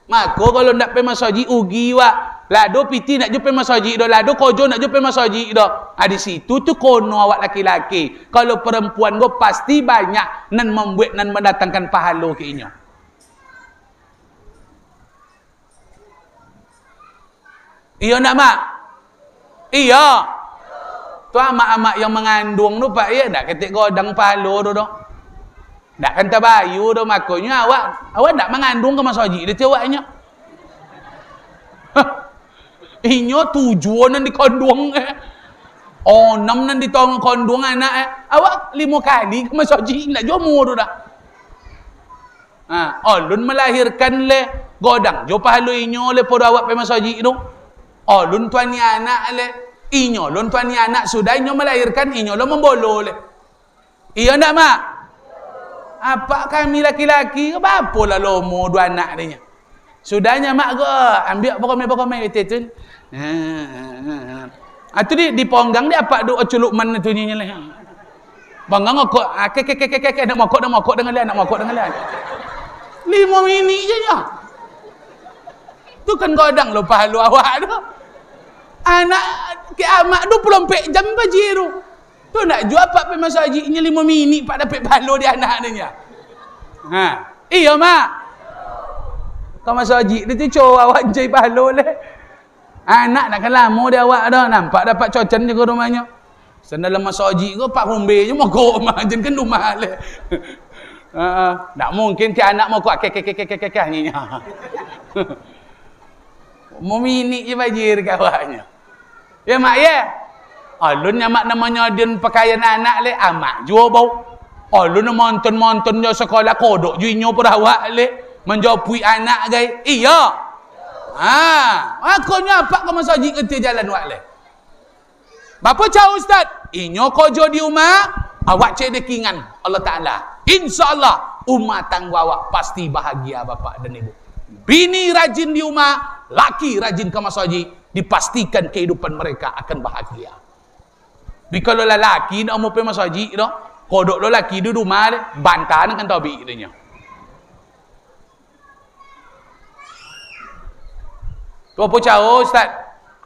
Maka kalau nak pergi masjid ugi wak. Lado piti nak jumpa masjid dah. Lado kojo nak jumpa masjid dah. Di situ tu kono awak laki-laki. Kalau perempuan go pasti banyak nan membuat nan mendatangkan pahala ke inyo. Iya nak mak? Iya. Tu amak-amak yang mengandung tu pak ya nak ketik godang palo tu dah. Dak kan tabayu dah makanya awak dak mengandung ke masjid dia cewaknya. Inyo tujuan nan dikondong Oh, 6 nan ditong kondong anak Awak 5 kali ke masjid nak jumur tu dah. Lun melahirkan le godang jo palo inyo le podo awak pe masjid tu. Lun tuani anak le inyo lon tuani anak sudah inyo melahirkan inyo lo membolo le. Iya ndak mak? Apa kami laki-laki apa lah lomo dua anak dia. Sudahnya mak go ambil pokok-pokok itu. Atu di ponggang dia apa do culuk man tu nya le. Banggang kok kek nak mokok dengan dia nak mokok dengan dia. 5 minit je nya. Tu kan godang lo pahalu awak tu. Anak kiamat 24 jam pagi tu. Tu nak jual pak pe masjidnya 5 minit pak dapat pahala dia anak dia. Iya mak. Kau masjid dia tu cow awak jai pahala le. Anak nak kan lama dia awak dah nampak dapat cocan je ke rumahnya. Dalam masjid ke pak hombe je mogok mak jen kan rumah le. Tak mungkin ke anak mogok kek ni. Mau minit je bajir kawaknya. Ya mak ya. Alun nya mak namanya din pakaian anak le amak jual bau. Alun monton jo sekolah kodok ju inyo perawak le menjopui anak gai. Iya. Aku nya apa ke masjid ke jalan wak le. Bapa cau ustaz, inyo kojo di rumah, awak cedekingan Allah Taala. Insyaallah umat tangga awak pasti bahagia bapak dan ibu. Bini rajin di rumah, laki rajin ke masjid, dipastikan kehidupan mereka akan bahagia. Kalau lelaki nak mau pergi masjid dah, kodok lelaki di rumah dia, bantahan kan tabi dia. Tu apa cara ustaz?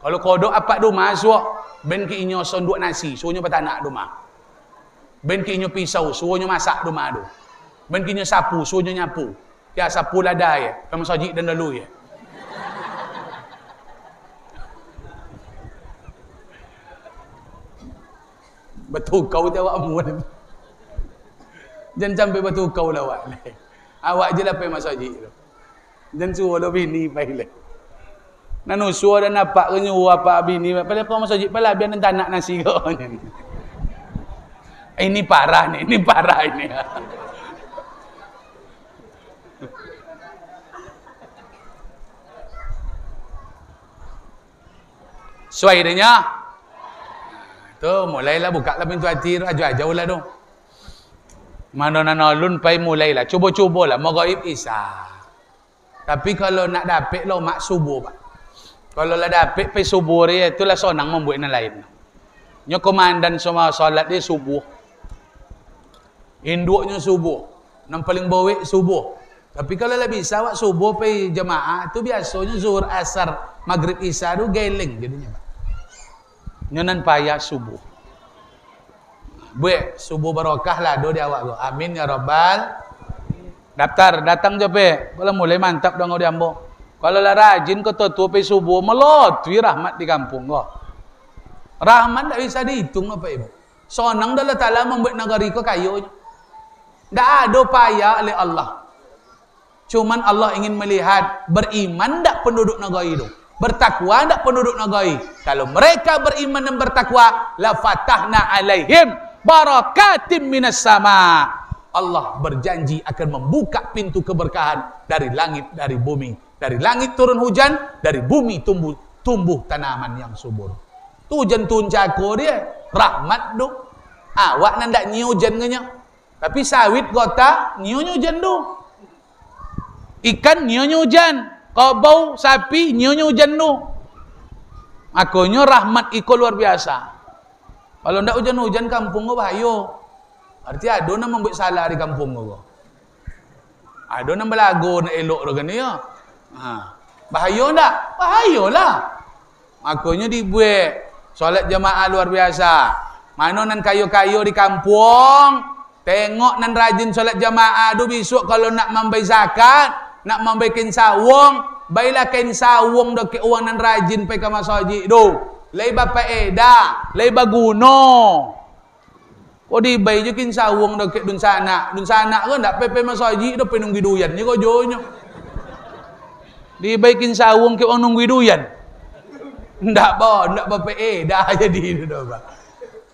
Kalau kodok apak rumah suak, ben ki inyo son duk nasi, suruhnya petanak rumah. Ben ki inyo pisau, suruhnya masak rumah tu. Ben ki inyo sapu, suruhnya nyapu. Ya sapu ladai ya, pema sojik dan lalu ya. Betul kau tu awak muat. Jangan sampai betul kau lah awak. Awak je lah pema sojik tu. Dan suruh lo bini baik. Nanu suruh dan napak ke nyuruh apa bini. Pada kau masjid pala biar nanti anak nasi kau. Ini parah ni, ini parah ini. Suai dia. Tu mulailah buka lah pintu hati tu jauh-jauh lah tu. Mana nanalun pai mulailah. Cuba-cubalah mau gaib Isa. Tapi kalau nak dapat lo mak subuh pak. Kalau lah dapat pai subuh dia itulah sonang membuat yang lain. Nyo komandan semua solat dia subuh. Induknya subuh. Yang paling bawik subuh. Tapi kalau lah bisa awak subuh pai jemaah tu biasanya zuhur asar maghrib isya tu geleng jadinya pak. Nyo nan payah subuh. Buat subuh barokah lah do dia awak go. Amin ya rabbal. Daftar datang je pe. Kalau mulai mantap dong dia ambo. Kalau lah rajin kau tua pe subuh melotui rahmat di kampung kau. Rahmat tak bisa dihitung apa ibu. Sonang Allah Taala membuat negeri kau kayu. Tak ada payah oleh Allah. Cuman Allah ingin melihat beriman tak penduduk negeri itu. Bertakwa tak penduduk negeri. Kalau mereka beriman dan bertakwa, la fatahna alaihim barakatim minas sama. Allah berjanji akan membuka pintu keberkahan dari langit, dari bumi. Dari langit turun hujan, dari bumi tumbuh tanaman yang subur. Tu hujan tuncako dia, rahmat tu. Awak nandak nyi hujan ngenyak. Tapi sawit gota nyi hujan tu. Ikan nyi hujan, kobau sapi nyi hujan tu. Akonyo rahmat iko luar biasa. Kalau ndak hujan-hujan kampung ko bahaya. Arti ada nak membuat salah di kampung ko. Ada nak belago nak elok tu kan ya. Bahaya tak? Bahayalah. Makanya dibuat solat jemaah luar biasa. Mana nan kayu-kayu di kampung, tengok nan rajin solat jemaah tu besok kalau nak membayar zakat, nak membayar kain sawung, bayarlah kain sawung dok ke orang nan rajin pergi ke masjid tu. Lai bapa eda, lai baguno. Kau dibayar je kain sawung dok ke dun sana. Dun sana kan tak pergi masjid tu pergi nunggu duyan ni kau jonyo. Dibaikin sawung ke orang nunggu duyan. Ndak bapa dah jadi tu dah.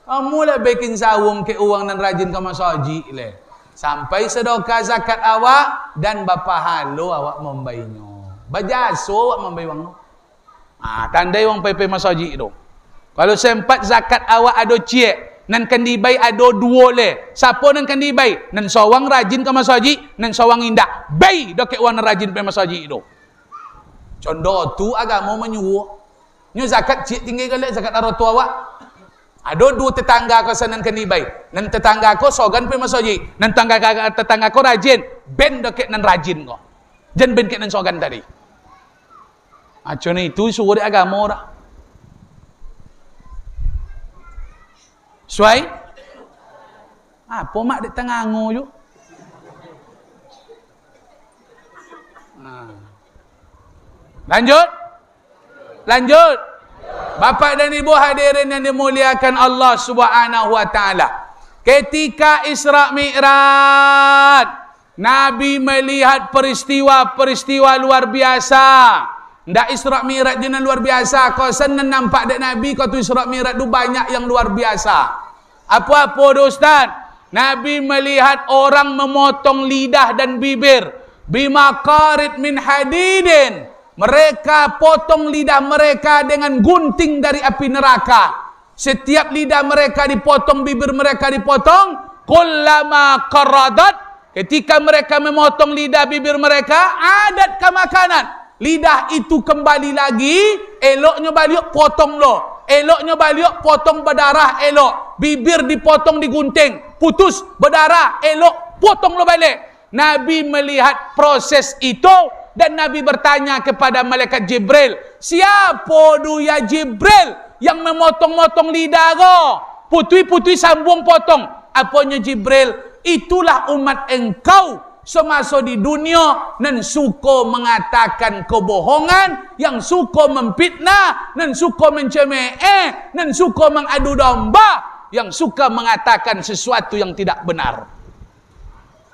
Kamu lah baikin sawung ke orang nan rajin ke masjid le. Sampai sedekah zakat awak dan bapa halo awak membayarnya. Bajaso awak membayar wang tu. Tandai wang pai masjid tu. Kalau sempat zakat awak ada ciek, nan kan dibai ada dua le. Siapa nan kan dibai? Nan sawang rajin ke masjid, nan sawang indak. Bai dak ke orang rajin pai masjid tu. Contoh tu agama menyuruh. Nyo zakat cik tinggi kali zakat orang tua awak. Ada dua tetangga kau sana kan dibai. Nan tetangga kau sogan pergi masjid. Nan tetangga kau rajin. Ben deket nan rajin kau. Jan ben ket nan sogan tadi. Macam ni itu suruh dia agama dah. Suai? Apa mak dek tengangu je? Lanjut. Bapak dan ibu hadirin yang dimuliakan Allah Subhanahu wa taala. Ketika Isra Mi'raj, Nabi melihat peristiwa-peristiwa luar biasa. Ndak Isra Mi'raj dia luar biasa. Kau senang nampak dek Nabi kau tu Isra Mi'raj tu banyak yang luar biasa. Apa-apa tu Ustaz? Nabi melihat orang memotong lidah dan bibir bimaqarid min hadidin. Mereka potong lidah mereka dengan gunting dari api neraka. Setiap lidah mereka dipotong, bibir mereka dipotong. Kullama qaradat, ketika mereka memotong lidah bibir mereka, adat ke makanan. Lidah itu kembali lagi, eloknya balik potong lo. Eloknya balik potong berdarah elok. Bibir dipotong digunting, putus berdarah elok, potong lo balik. Nabi melihat proses itu Dan Nabi bertanya kepada malaikat Jibril, siapa tu ya Jibril yang memotong-motong lidah kau? Putui-putui sambung potong. Apanya Jibril? Itulah umat engkau semasa di dunia dan suka mengatakan kebohongan, yang suka memfitnah, dan suka mencemeh, dan suka mengadu domba, yang suka mengatakan sesuatu yang tidak benar.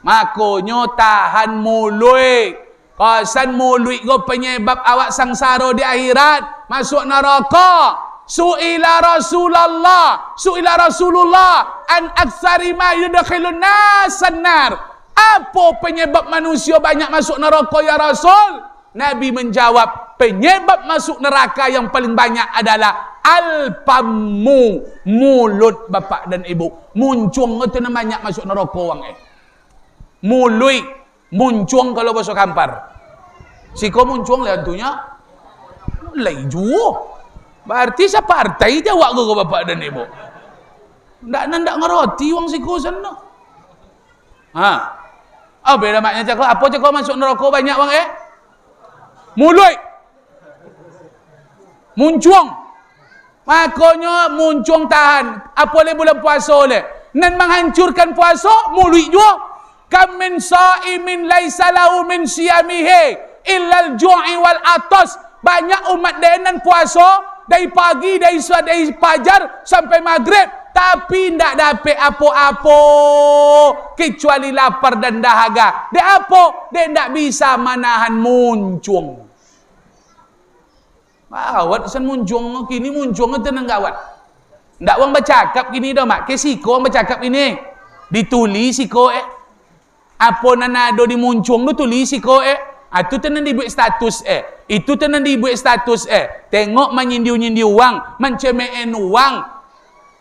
Makanya tahan mulut. Kawasan mulut kau penyebab awak sangsara di akhirat, masuk neraka. Su'ila Rasulullah an aktsari ma yudkhilun nasan nar. Apa penyebab manusia banyak masuk neraka ya Rasul? Nabi menjawab, penyebab masuk neraka yang paling banyak adalah al-famu, mulut bapak dan ibu. Muncung itu banyak masuk neraka orang Mulut, muncung kalau bahasa Kampar. Siko muncung lah hantunya. Laju. Berarti siapa partai jawab ke bapak dan ibu? Ndak ngerti wong siko sana. Oh beda maknya cakap. Apa cakap masuk neraka banyak bang Mulut. Muncung. Makanya muncung tahan. Apa boleh bulan puasa oleh? Dan menghancurkan puasa mulut juga. Kam min sa'imin laisa lahu min siyamihi illal ju'i wal atas. Banyak umat denan puasa dari pagi, dari fajar sampai maghrib, tapi tidak dapat apa-apa kecuali lapar dan dahaga. Dia apa? Dia tidak bisa menahan muncung. Awat sen muncung kini muncung itu nenggawat. Tidak orang bercakap gini dah mak. Kesiko orang bercakap ini. Ditulis siko apa nanado di muncung tu tulis siko itu tenan dibuat status itu tenan dibuat status tengok menyindiu-nyindiu wang, mencemein wang,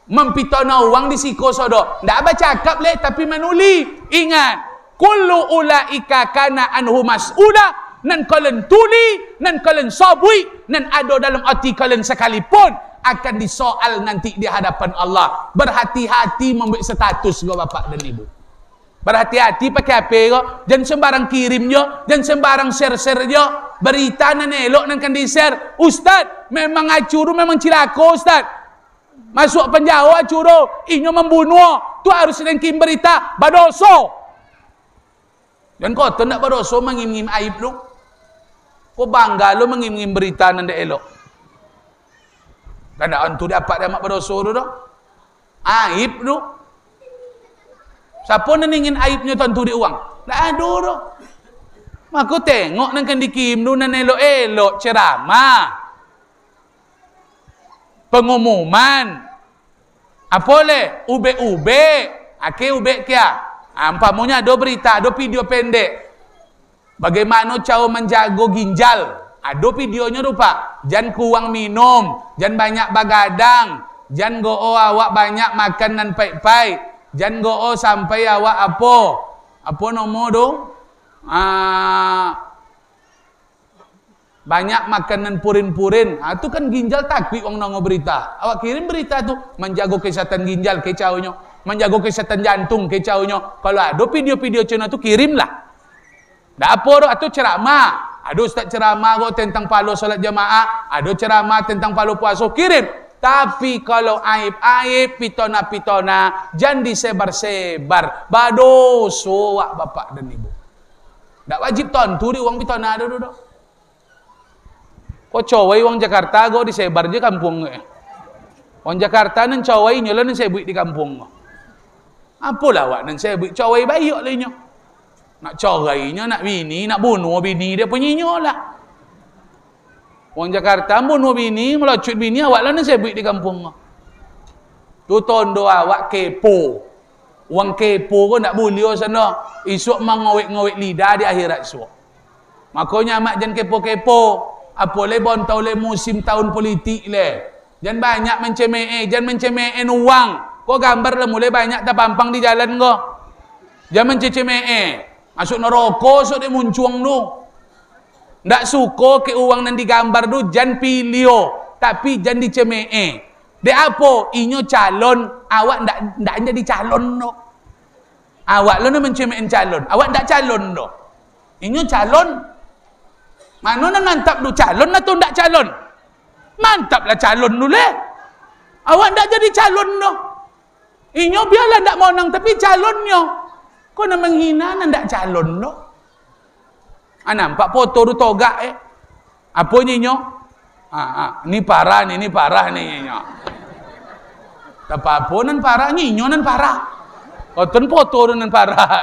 mempitona wang di siko sodo. Ndak bercakap leh tapi menuli. Ingat, kullu ulaika kana anhu mas'ula. Nan kalian tuli, nan kalian sabui, nan ada dalam hati kalian sekalipun akan disoal nanti di hadapan Allah. Berhati-hati membuat status go bapak dan ibu. Berhati-hati pakai HP kok. Jangan sembarang kirim je, jangan sembarang share-share je. Berita nan elok nan kan di-share. Ustaz, memang acuru memang cilaka ustaz. Masuk penjara acuru, inyo membunuh. Tu harus nengkim berita badoso. Dan kau tu nak badoso mengim-ngim aib lu. Kau bangga lu mengim-ngim berita nan elok. Dan antu dapat dapat badoso tu dah. Aib lu. Siapa nak ingin aibnya tentu di uang? Tak ada dah. Maka tengok nak kan dikim tu nan elok-elok ceramah. Pengumuman. Apa le? Ube-ube. Ake ube kia. Ampamunya ada berita, ada video pendek. Bagaimana cara menjaga ginjal. Ada videonya tu pak. Jangan kurang minum, jangan banyak bagadang, jangan go awak banyak makan nan pai-pai. Jangan go sampai awak apa nomor tu? Banyak makanan purin-purin. Itu kan ginjal takwi orang nongol berita. Awak kirim berita tu menjaga kesihatan ginjal kecaunya, menjaga kesihatan jantung kecaunya. Kalau ada video-video cina tu kirimlah. Dak apa tu? Atau ceramah. Ada ustaz ceramah tentang palu solat jamaah, ada ceramah tentang palu puasa, kirim. Tapi kalau aib-aib, pitona-pitona, jangan disebar-sebar. Badoso wak bapak dan ibu. Tak wajib tontu di uang pitona dulu. Kok cowai uang Jakarta go disebar je kampung. Uang Jakarta nan cowai nyola nan sebut di kampung. Apalah wak nan sebut cowai bayok lainnya. Nak corainya, nak bini, nak bunuh bini dia punya lah. Orang Jakarta bunuh bini, melocut bini, awak lah nak sebut di kampung. Tu tondo awak kepo. Orang kepo pun nak bulio sana. Esok mengawik-ngawik lidah di akhirat esok. Makanya amat jangan kepo-kepo. Apa le bontau le musim tahun politik le. Jangan banyak mencemeh, jangan mencemeh uang. Kau gambar le mulai banyak terpampang di jalan kau. Jangan mencemeh. Masuk neraka sok dia muncung tu. Ndak suka ke uang nan digambar tu jangan pilih, tapi jangan dicemeh. Dia apa? Inyo calon, awak ndak jadi calon tu. Awak lo nak mencemehin calon, awak ndak calon tu. Inyo calon. Mana nak mantap lu calon atau ndak calon? Mantaplah calon dulu leh. Awak ndak jadi calon no. Inyo biarlah ndak monang tapi calonnya. Kau nak menghina ndak calon no. Nampak foto tu togak Apa nyinyo? Ni parah ni nyinyo. Tak apa nan parah nyinyo nan parah. Kau ten foto tu nan parah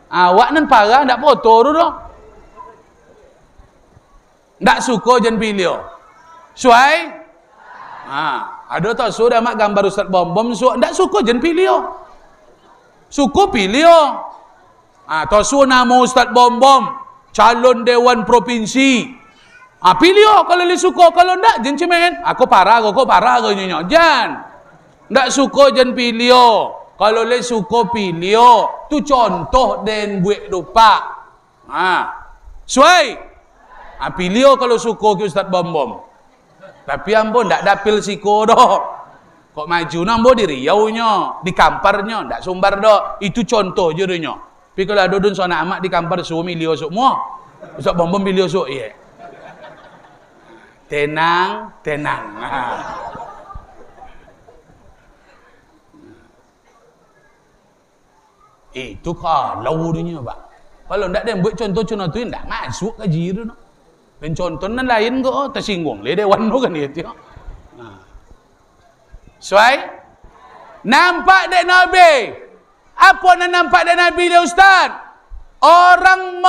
Awak nan parah ndak foto tu doh. Ndak suka jen pilih. Suai? Ada tak sudah mak gambar Ustaz Bom ndak suka jen pilih. Suka pilih. Tak suruh nama Ustaz Bom calon Dewan Provinsi. Pilih kalau le suka, kalau ndak jen cemen. Aku parah kau nyonya. Jan. Ndak suka jen pilih. Kalau le suka pilih, tu contoh den buat dupa. Suai. Pilih kalau suka ke Ustaz Bom. Tapi ambo ndak dapil siko doh. Kok maju nambo di Riau nya, di Kamparnya, ndak Sumbar doh. Itu contoh je nya. Tapi kalau ada dun sona amak di Kampar suruh milih semua. Ustaz Bom pilih sok ye. Tenang. Itu kalau dunia pak. Kalau ndak ada buat contoh tu ndak masuk kaji tu no. Dan contoh nan lain kok tersinggung le dewan tu kan itu. Suai? Nampak dek Nabi? Apa nak nampak dek Nabi le Ustaz? Orang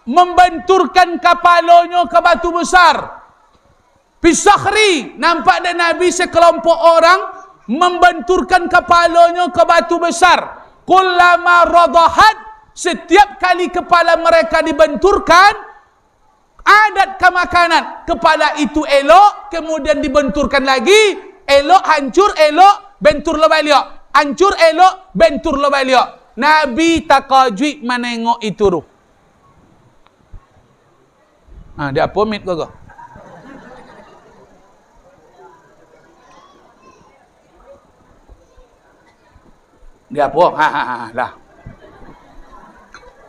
membenturkan kepalanya ke batu besar. Pisakhri, nampak dek Nabi sekelompok orang membenturkan kepalanya ke batu besar. Kullama radahat, setiap kali kepala mereka dibenturkan, adat ke makanan, kepala itu elok, kemudian dibenturkan lagi, elok, hancur, elok, bentur lo balik, hancur, elok, bentur lo balik. Nabi takajui menengok itu ruh. Dia apa mit kau? Dia apa? Lah.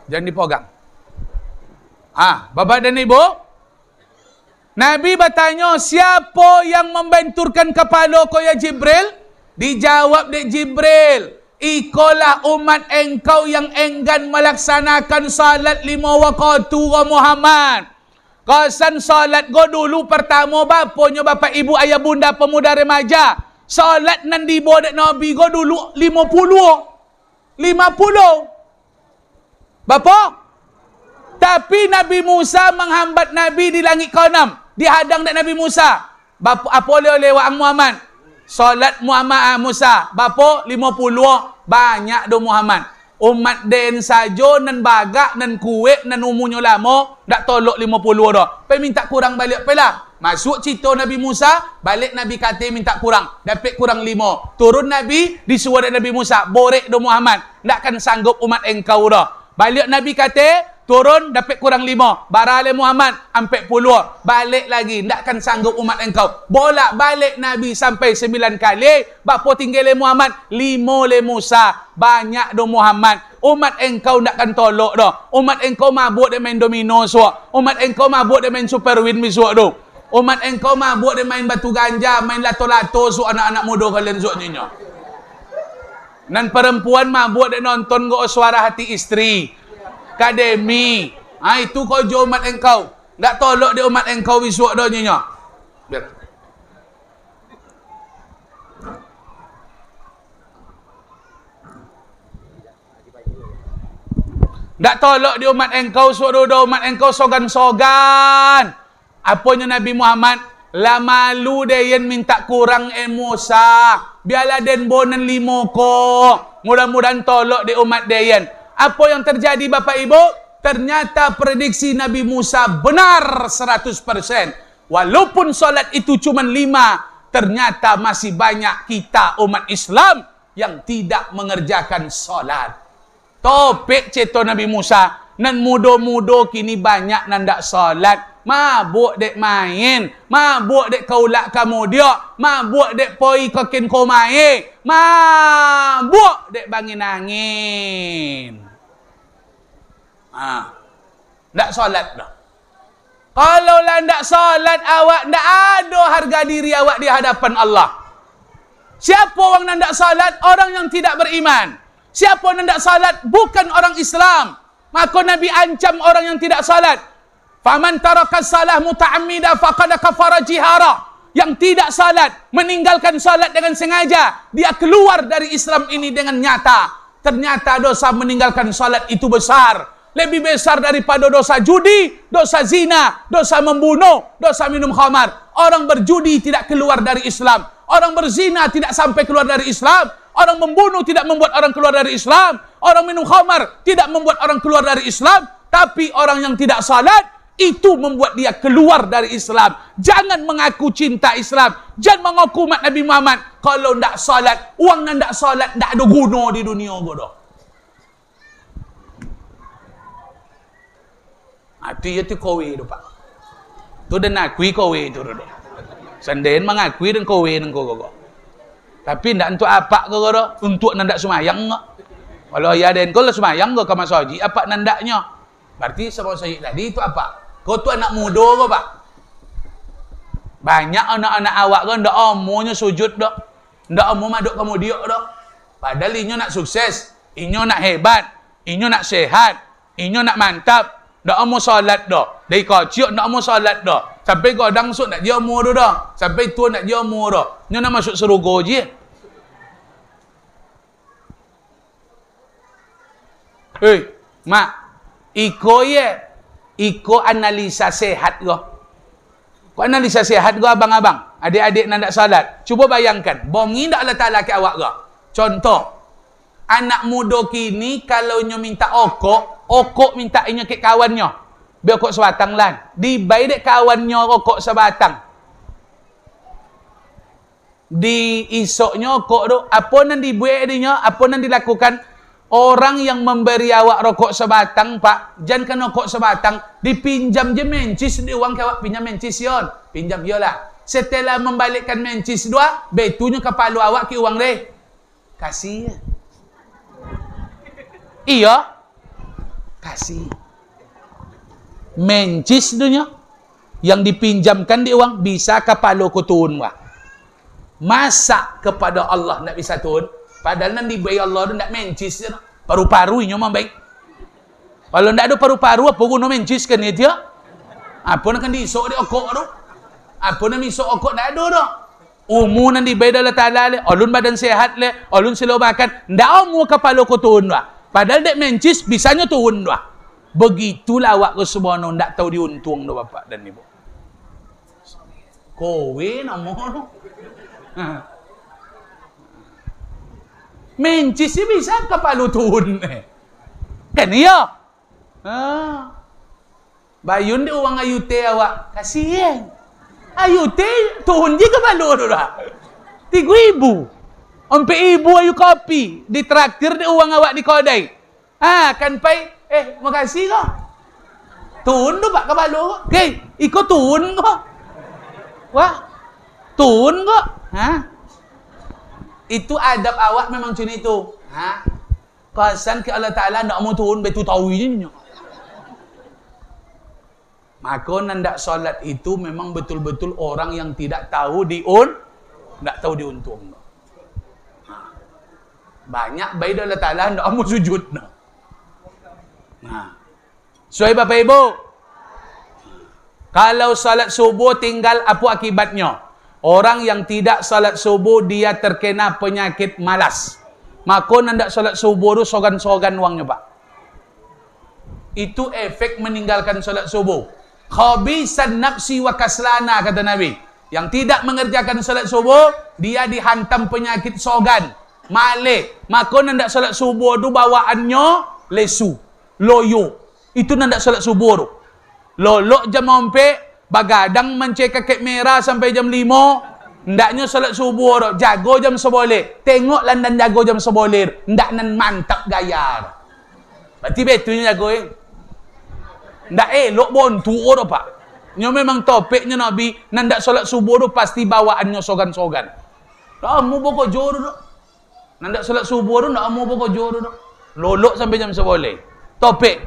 Jangan dipegang. Bapak dan Ibu, Nabi bertanya, siapa yang membenturkan kepala kau ya Jibril? Dijawab dek Jibril, ikolah umat engkau yang enggan melaksanakan salat 5 waktu wa Muhammad. Kasan salat go dulu pertama bapanya bapak ibu ayah bunda pemuda remaja. Salat nan dibawa dek Nabi go dulu 50. Bapak? Tapi Nabi Musa menghambat Nabi di langit ke-6. Dihadang dek Nabi Musa. Bapa apa oleh wa Muhammad? Salat Muhammad Musa. Bapa 50. Banyak do Muhammad. Umat den sajo nan bagak nan kuek nan umurnya lama dak tolok 50 dah. Pai minta kurang balik pelah. Masuk cerita Nabi Musa, balik Nabi kata minta kurang, dapat kurang 5. Turun Nabi, disuruh Nabi Musa, borek do Muhammad, takkan sanggup umat engkau dah. Balik Nabi kata, turun dapat kurang 5. Barale Muhammad 40. Balik lagi takkan sanggup umat engkau. Bolak-balik Nabi sampai 9 kali. Bapa tinggal Muhammad 5 le Musa. Banyak do Muhammad. Umat engkau takkan tolok dah. Umat engkau mabuk dia main domino suak. Umat engkau mabuk dia main super win misuak do. Umat engkau mabuk dia main batu ganja, main lato-lato suak anak-anak muda kalian suak nyonya. Dan perempuan mabuk dia nonton go suara hati istri. Akademi. Itu kau jo umat engkau. Tak tolok dia umat engkau wisuak dah nyonya. Biar. Tak tolok dia umat engkau suak dah umat engkau sogan-sogan. Apanya Nabi Muhammad? La malu deyen minta kurang Musa. Biarlah den bonen 5 ko. Mudah-mudahan tolok dia umat deyen. Apa yang terjadi Bapak Ibu? Ternyata prediksi Nabi Musa benar 100%. Walaupun solat itu cuma 5, ternyata masih banyak kita umat Islam yang tidak mengerjakan solat. Topik cerita Nabi Musa. Nan muda-muda kini banyak nan tak solat. Mabuk dek main. Mabuk dek kaulak kamu dia. Mabuk dek poi kokin komai. Mabuk dek bangin angin. Tak solat dah. Kalau lah ndak salat awak, ndak ada harga diri awak di hadapan Allah. Siapa orang yang ndak salat? Orang yang tidak beriman. Siapa yang ndak salat? Bukan orang Islam. Maka Nabi ancam orang yang tidak salat. Faman taraka salah muta'ammida faqad kafara jihara. Yang tidak salat, meninggalkan salat dengan sengaja, dia keluar dari Islam ini dengan nyata. Ternyata dosa meninggalkan salat itu besar. Lebih besar daripada dosa judi, dosa zina, dosa membunuh, dosa minum khamar. Orang berjudi tidak keluar dari Islam. Orang berzina tidak sampai keluar dari Islam. Orang membunuh tidak membuat orang keluar dari Islam. Orang minum khamar tidak membuat orang keluar dari Islam. Tapi orang yang tidak salat, itu membuat dia keluar dari Islam. Jangan mengaku cinta Islam. Jangan mengaku umat Nabi Muhammad. Kalau tidak salat, uang yang tidak salat tidak ada guna di dunia bodoh. Itu ya tu kowe tu pak. Tu dan akui kowe tu tu. Senden mengakui dan kowe dan kowe. Tapi tidak untuk apa kau tu? Untuk nandak semayang tak? Kalau ya den kau lah semayang kau kamar soji apa nandaknya? Berarti sama saya tadi itu apa? Kau tu anak muda kau pak. Banyak anak-anak awak kan ndak omonya sujud dak. Ndak omo maduk kamu dia dak. Padahal inyo nak sukses, inyo nak hebat, inyo nak sehat, inyo nak mantap. Ndak omo salat dak. Dari kecil ndak omo salat dak. Sampai godang suk nak dia umur dah. Sampai tua nak dia umur dah. Inyo nak masuk surga je. Hei, mak. Iko ye. Iko analisa sehat kau. Kau analisa sehat kau abang-abang. Adik-adik nak salat. Cuba bayangkan. Bongi tak Allah Ta'ala ke awak kau. Contoh. Anak muda kini kalau nyo minta okok minta inyo ke kawannya. Biar okok sebatang lan. Dibai dek kawannya okok sebatang. Di isoknya okok tu. Apa nan dibuat dia? Apa nan dilakukan? Orang yang memberi awak rokok sebatang, pak, jangan kan rokok sebatang, dipinjam je mencis di uang ke awak pinjam mencis yon, pinjam yolah. Setelah membalikkan mencis dua, betunya kepala awak ke uang deh, kasih. Iya, kasih. Mencis dunya yang dipinjamkan di uang bisa kepala ko turun wah. Masa kepada Allah nak bisa turun? Padahal nanti bayi Allah tu nak mencis je. Paru-paru inyo membaik. Kalau ndak ada paru-paru, apa guna mencis kan dia? Apa nak disok dia okok tu? Apa nak misok okok ndak ada dah. Umur nanti bayi Allah Ta'ala le, alun badan sehat le, alun selo makan, ndak umur kepala ko turun dah. Padahal dek mencis bisanya turun dah. Begitulah awak ke semua ndak tahu diuntung dah bapak dan ibu. Kowe nama tu. Mencis ni bisa kepala turun kan iya bayun dia uang ayute awak kasihan ayute turun je kepala tu dah 3,000 sampai ibu ayu kopi ditraktir dia uang awak di kodai kan pai makasih kau turun tu pak kepala kau okay, ikut turun kau wah turun kau itu adab awak memang macam itu. Kasan ke Allah Ta'ala nak mau turun betul tahu ini. Maka nandak solat itu memang betul-betul orang yang tidak tahu tak tahu diuntung. Banyak baik Allah Ta'ala nak mau sujud. So Bapak Ibu, kalau salat subuh tinggal apa akibatnya? Orang yang tidak salat subuh dia terkena penyakit malas. Maka nandak salat subuh tu sogan-sogan wangnya pak. Itu efek meninggalkan salat subuh. Khabisan nafsi wa kaslana kata Nabi. Yang tidak mengerjakan salat subuh dia dihantam penyakit sogan, malik. Maka nandak salat subuh tu bawaannya lesu, loyo. Itu nandak salat subuh tu. Lolok jam 4 bagadang mencek kek merah sampai jam 5. Ndaknya salat subuh tu, jago jam seboleh. Tengok landan jago jam seboleh. Ndak nan mantap gaya. Berarti betunya jago ndak elok bontu tu pak. Nyo memang topiknya Nabi nandak salat subuh tu pasti bawaannya sogan-sogan. Dah mu pokok jor tu. Nandak salat subuh tu ndak mu pokok jor tu. Lolok sampai jam seboleh. Topik.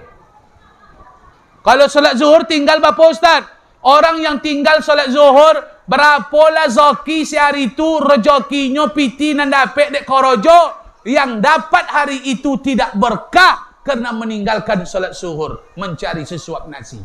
Kalau salat zuhur tinggal berapa ustaz? Orang yang tinggal solat zuhur, berapalah zaki sehari itu, rezekinya piti nan dapat dek korojo. Yang dapat hari itu tidak berkah karena meninggalkan solat zuhur, mencari sesuap nasi.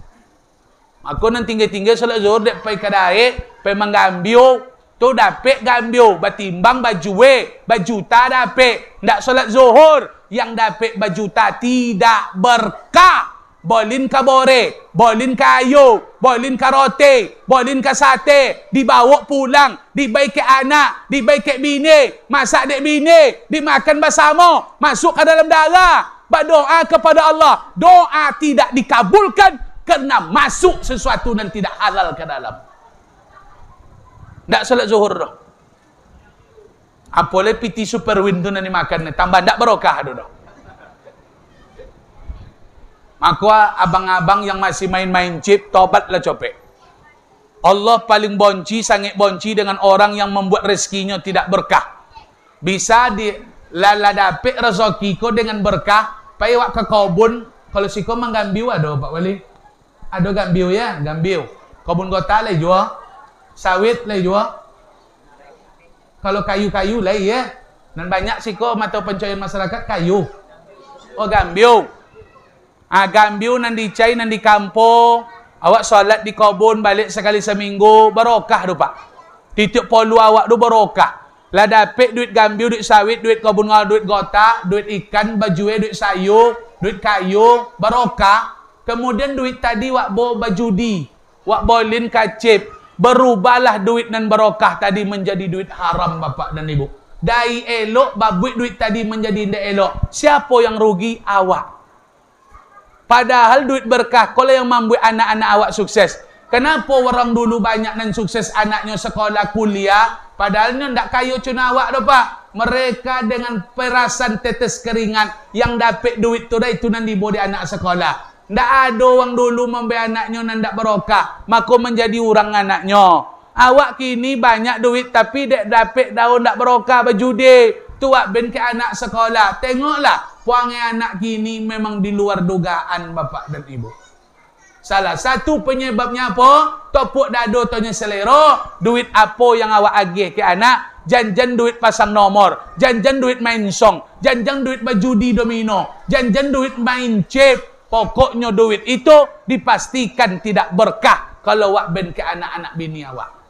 Aku nan tinggal-tinggal solat zuhur dek pai kadai, pai manggambiu, tu dapat gambiu, batimbang baju ta dapat, ndak solat zuhur, yang dapat baju ta tidak berkah. Bolin ka bore, bolin ka ayu, bolin ka roti, bolin ka sate, dibawa pulang, dibaik ke anak, dibaik ke bini, masak dek bini, dimakan bersama, masuk ke dalam darah, berdoa kepada Allah. Doa tidak dikabulkan kerana masuk sesuatu yang tidak halal ke dalam. Tak solat zuhur dah. Apa le piti super win tu nak dimakan, tambah tak berokah tu dah. Maka abang-abang yang masih main-main chip, tobatlah copek. Allah paling bonci, sangat bonci dengan orang yang membuat rezekinya tidak berkah. Bisa di lala dapet rezeki ko dengan berkah, pai wak ke kebun, kalau si ko manggambiu ada Pak Wali. Ada gambiu ya, gambiu. Kebun kota lah jual, sawit lah jual. Kalau kayu-kayu lah ya. Dan banyak si ko mata pencahayaan masyarakat kayu. Oh gambiu. Gambiu nan dicai nan di kampung, awak solat di kebun balik sekali seminggu, barokah tu Pak. Titik polu awak tu barokah. Lah dapat duit gambiu, duit sawit, duit kebun ngau, duit gota, duit ikan, baju duit sayur, duit kayu, barokah. Kemudian duit tadi wak bo bajudi, wak bolin kacip, berubahlah duit nan barokah tadi menjadi duit haram Bapak dan Ibu. Dai elok babuit duit tadi menjadi ndak elok. Siapa yang rugi? Awak. Padahal duit berkah, kalau yang membuat anak-anak awak sukses. Kenapa orang dulu banyak nan sukses anaknya sekolah kuliah, padahal ni ndak kaya cuna awak dah Pak. Mereka dengan perasan tetes keringat yang dapat duit tu dah itu nan dibawa di anak sekolah. Ndak ada orang dulu memberi anaknya nan ndak berokah, maka menjadi orang anaknya. Awak kini banyak duit tapi dek dapat daun ndak berokah berjudi. Tuak ben ke anak sekolah. Tengoklah, puangai anak kini memang di luar dugaan Bapak dan Ibu. Salah satu penyebabnya apa? Topuk dado tanya selera. Duit apa yang awak agih ke anak? Janjan duit pasang nomor, janjan duit main song, janjan duit berjudi domino, janjan duit main chip. Pokoknya duit itu dipastikan tidak berkah kalau awak ben ke anak-anak bini awak.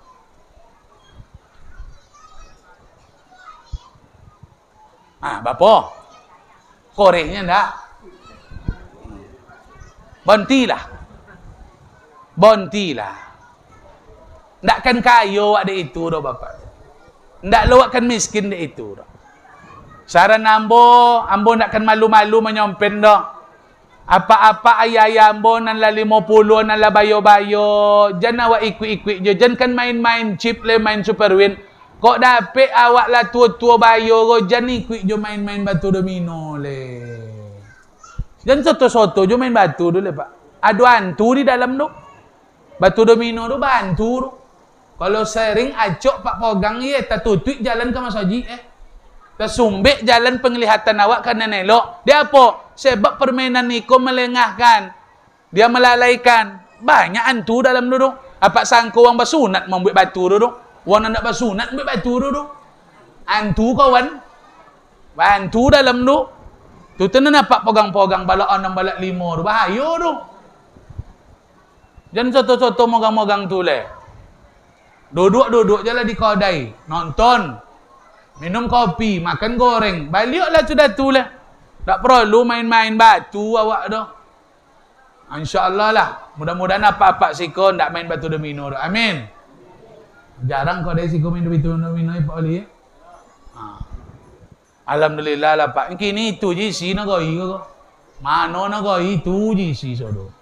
Bapa, korehnya ndak? Bontilah. Ndakkan kaya ada itu dah Bapak. Ndak lawakkan miskin dah itu dah. Saran ambo ndakkan malu-malu menyompen dah. Apa-apa ayah ambo nan la 50 nan la bayo-bayo, jan awak ikut-ikut je, jan kan main-main chip le main super win. Kok dapet awak lah tua-tua bayo ko, jan ikut je main-main batu domino le. Jan soto-soto je main batu tu le Pak. Ada hantu di dalam tu. Batu domino tu bantu tu. Kalau sering acok Pak Pogang ye, tertutup jalan ke Mas Haji tersumbek jalan penglihatan awak kan elok. Dia apa? Sebab permainan ni kau melengahkan. Dia melalaikan. Banyak hantu dalam tu. Apa sangka orang bersunat membuat batu tu. Orang nak bersunat membuat batu tu. Hantu kawan. Hantu dalam tu. Tu tenan apa pogang-pogang balak 6 balak 5 tu. Bahaya tu. Jangan soto-soto mogang-mogang tu le. Duduk-duduk je lah di kedai. Nonton. Minum kopi. Makan goreng. Baliklah sudah tu lah. Tak perlu main-main batu awak tu. InsyaAllah lah. Mudah-mudahan apa-apa siko tak main batu domino tu. Amin. Jarang kau ada siko main batu domino Pak Ali. Alhamdulillah lah Pak. Kini itu je si nak goi ko. Mana nak goi itu je si sodo.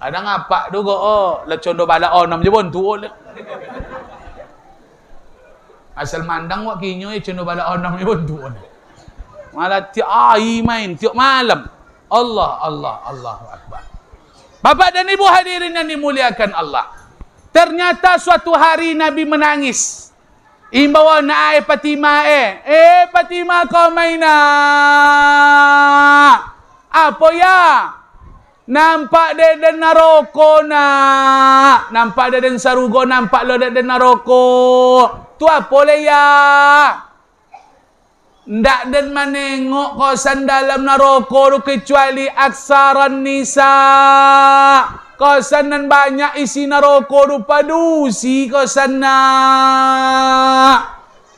Ada ngapak tu ko. Lecon do bala onam je pun tu le. Asal mandang wak kinyo condo bala onam je pun tu le. Malah tiap hari main, tiap malam. Allahu Akbar. Bapak dan Ibu hadirin yang dimuliakan Allah. Ternyata suatu hari Nabi menangis. Imbawa na Fatimah Fatimah kau main Apa ya? Nampak dia dan naroko nak. Nampak dia dan sarugo, nampak lo dia dan naroko. Tu apa le ya? Ndak dan menengok kosan dalam naroko tu kecuali aksaran nisa. Kosan nan banyak isi naroko tu padusi kosan nak.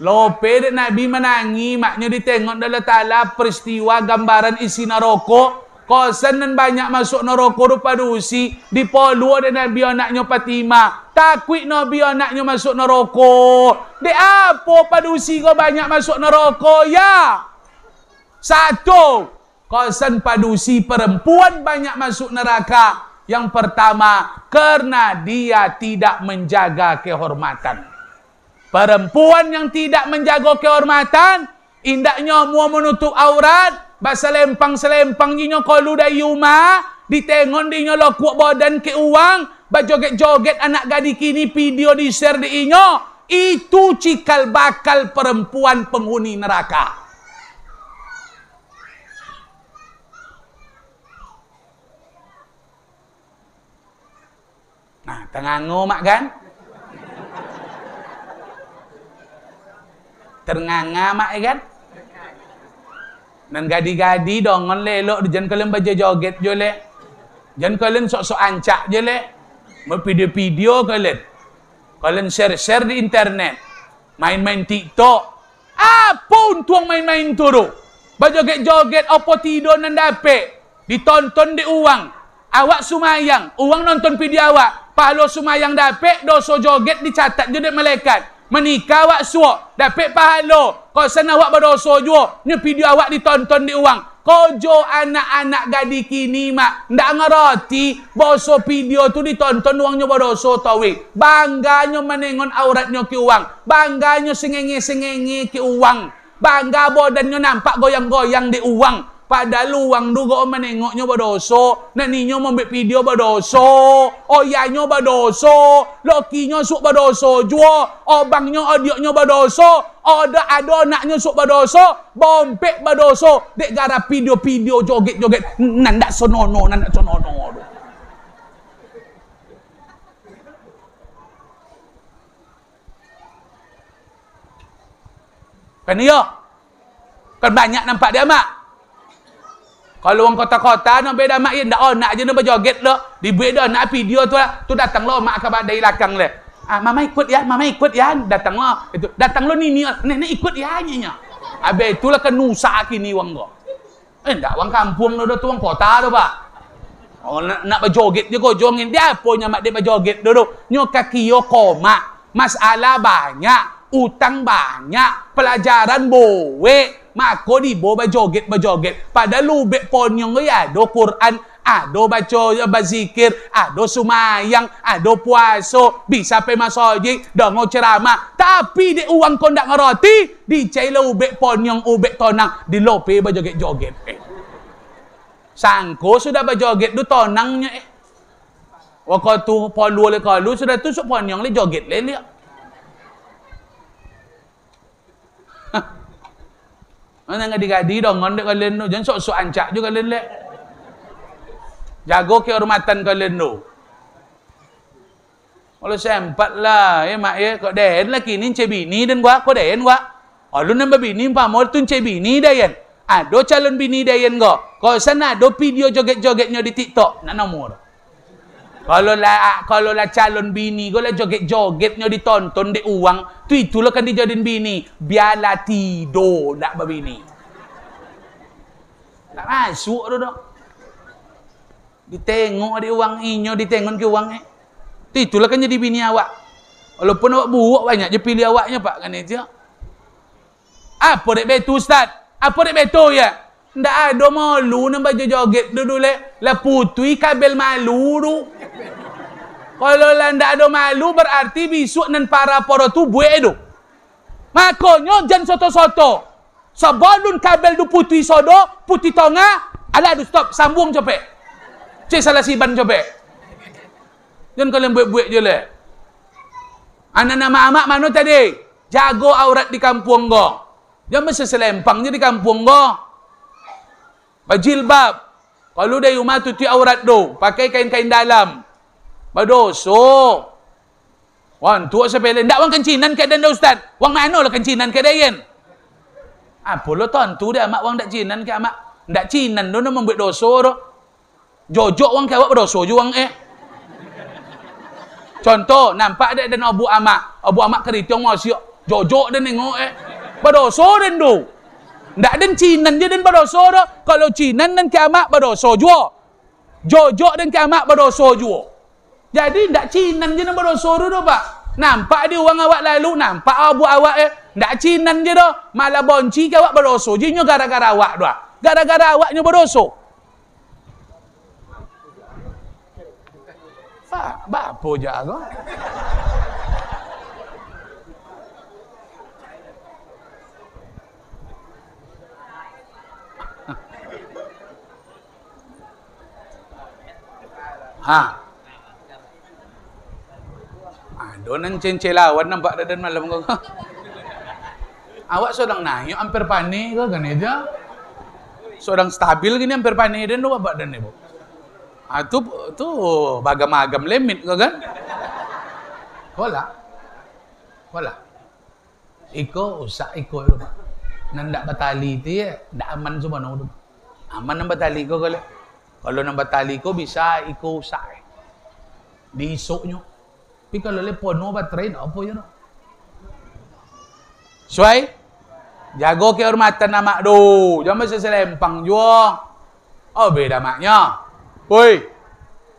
Lope dek Nabi menangi, maknya ditengok dalam ta'ala peristiwa gambaran isi naroko. Kosan nan banyak masuk neraka rupa dusi. Di polu ada Nabi anaknya Fatimah. Takut Nabi anaknya masuk neraka. Dek apa padusi kau banyak masuk neraka ya? Satu, kosan padusi perempuan banyak masuk neraka. Yang pertama, karena dia tidak menjaga kehormatan. Perempuan yang tidak menjaga kehormatan, indaknya mau menutup aurat, basa lempang-selempang dinyo kalu dari rumah, ditengon dinyo lo kuat badan ke uang, bajoget-joget anak gadis kini video di share di inyo, itu cikal bakal perempuan penghuni neraka. Nah, tengango mak kan? Ternganga mak kan? Dan gadi-gadi dongon lelok jangan kalian baca joget je le. Jangan kalian sok-sok ancak je le. Mau video-video kalian. Kalian share-share di internet. Main-main TikTok. Apa untung main-main tu tu? Bajoget-joget apa tidur nan dapet. Ditonton di uang. Awak sumayang. Uang nonton video awak. Pahala sumayang dapet. Dosa joget dicatat je dek malaikat. Menikah awak suak, dapat pahala. Kau sana awak berdosa juga. Ni video awak ditonton di uang. Kojo anak-anak gadis kini mak ndak ngerti boso video tu ditonton uangnya berdosa tawi. Bangganya menengon auratnya ke uang. Bangganya sengenge-sengenge ke uang. Bangga badannya nampak goyang-goyang di uang. Padahal uang duga menengoknya berdosa. Naninya membuat video berdosa. Oyanya berdosa. Lokinya suk berdosa juga. Obangnya adiknya berdosa. Ada anaknya suk berdosa. Bompek berdosa. Dek gara video-video joget-joget. Nandak sonono. Nandak sonono. Kan iya? Kan banyak nampak dia mak. Kalau orang kota-kota nak beda mak ya ndak nak je nak berjoget lo. Dibeda nak video tu lah. Tu datang lo mak kabar dari belakang le. Ah mama ikut ya, mama ikut ya. Datang lo. Itu datang lo ni nenek ikut ya nya. Abe itulah kan nusa kini wang go. Ndak wang kampung lo tu wang kota tu pak. Oh nak berjoget je ko jongin dia aponya mak dia berjoget dulu. Nyo kaki yo koma. Masalah banyak, utang banyak, pelajaran bowe. Mako di bo bajoget. Pada lubek ponyong ya ada Quran, ada baca bazikir, ada sumayang, ada puasa, bisa pe masjid, dengar ceramah. Tapi di uang kau ndak ngerti, di cai lubek ponyong, ubek tonang, di lope bajoget-joget. Sangko sudah bajoget du tonangnya Waktu polu le kalu sudah tusuk ponyong le joget le dia. Mana gadi-gadi dong ngondek kalian tu. Jangan sok-sok ancak juga kalian le. Jago kehormatan kalian tu. Kalau sempat lah ya mak ya. Kau den lah kini cebini dan gua. Kau den gua. Kalau nambah bini pamor tu cebini dayan. Ada calon bini dayan gua. Kau sana ada video joget-jogetnya di TikTok. Nak nomor. Kalau lah calon bini gua lah joget-jogetnya ditonton di uang. Tu itulah kan dijadiin bini. Biarlah tidur nak berbini. Tak masuk tu dah. Ditengok di uang inyo, ditengok ke uang tu itulah kan jadi bini awak. Walaupun awak buruk banyak je pilih awaknya pak kan itu. Apa dek betul ustaz? Apa dek betul ya? Ndak ada malu nak baju joget dulu le. Lah putui kabel malu tu. Kalau lah ndak ada malu berarti besok nan para tu buat tu. Makanya jangan soto-soto. Sebelum kabel tu putui sodo, putih tengah, alah tu stop, sambung cepet. Cik salah siban cepet. Jangan kalian buat-buat je le. Anak nama amak mana tadi? Jago aurat di kampung go. Jangan mesti selempang je di kampung go. Bajilbab. Kalau dia rumah tutup aurat do, pakai kain-kain dalam. Berdosa. Wan tua sepele, ndak wang kencinan ke dan ustaz. Wang mana lah kencinan ke dayen? Apa lo tentu dia amak wang ndak cinan ke amak. Ndak cinan do nak membuat dosa do. Jojok wang ke awak berdosa ju wang Contoh, nampak dia dan Abu Amak keriting masih jojok dia nengok berdosa dan do. Ndak den cinan je den berdosa do. Kalau cinan dan ke amak berdosa jua. Jojok dan ke amak berdosa jua. Jadi ndak cinan je dan berdosa do pak. Nampak dia orang awak lalu, nampak abu awak ndak cinan je dah. Malah bonci ke awak berdosa. Jinyo gara-gara awak dah. Gara-gara awaknya berdosa. Apa je aku? Donan cencelawan nampak dadan malam kau. Awak sedang naik hampir panik ke kan itu? Sedang stabil gini hampir panik dan lu apa dan ibu? Tu bagam-bagam limit ke kan? Kola. Iko usak iko itu. Nandak batali tu ya, ndak aman semua nang. Aman nang batali ko kalau. Kalau nang batali ko bisa iko usak. Di isuknya. Tapi kalau lepon no baterai apa ya no? Suai, jago kehormatan nama do, jangan selempang jua. Oh beda maknya. Woi,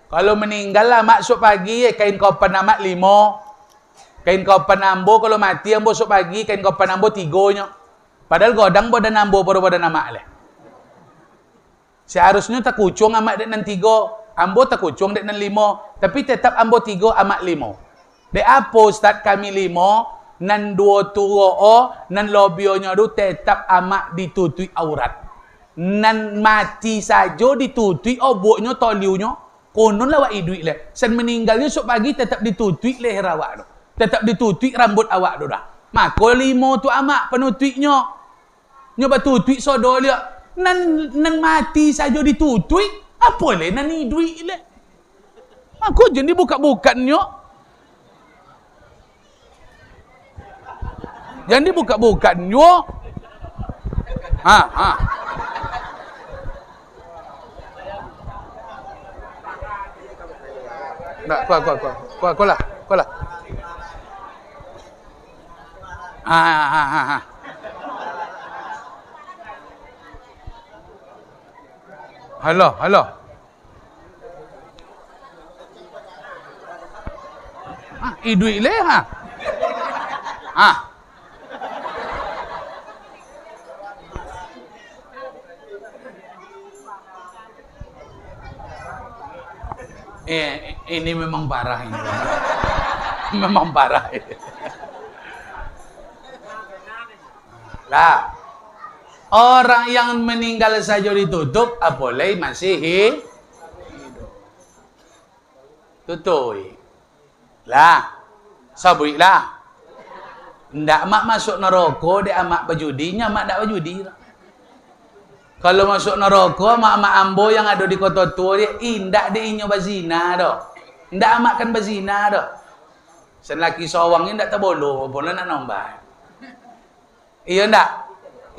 kalau meninggal lah mak sok pagi kain kopan nama 5, kain kopan ambo kalau mati ambo sok pagi kain kopan ambo 3 nya. Padahal godang bodan ambo pada nama leh. Seharusnya tak kucung amak dek nan 3. Ambo tak kucung dek nan 5, tapi tetap ambo 3 amak 5. Dek apa ustaz kami 5 nan 2 tuo nan lobionya tu tetap amak ditutui aurat. Nan mati saja ditutui oboknya toliunya konon lawak idui leh. Sen meninggalnya sok pagi tetap ditutui leher awak tu. Tetap ditutui rambut awak tu dah. Maka 5 tu amak penutuinya. Nyoba tutui sodo dia. Nan mati saja ditutui apa leh nan idui leh. Aku jadi buka-bukannya. Jangan dibuka-buka nyo. Nak kuah lah. Halo. Idui leh ini memang parah ini. Memang parah ini. Lah, orang yang meninggal saja ditutup, apalagi masih hidup. Tutui. Lah, sabui lah. Ndak mak masuk neraka, dia amak berjudinya, mak ndak berjudi. Kalau masuk neraka, mak ambo yang ada di kota tua dia, indak dia inyo bazina dah. Ndak amak kan bazina dah. Sen laki sawang ni ndak terbolo, pun nak nombak. Iya ndak?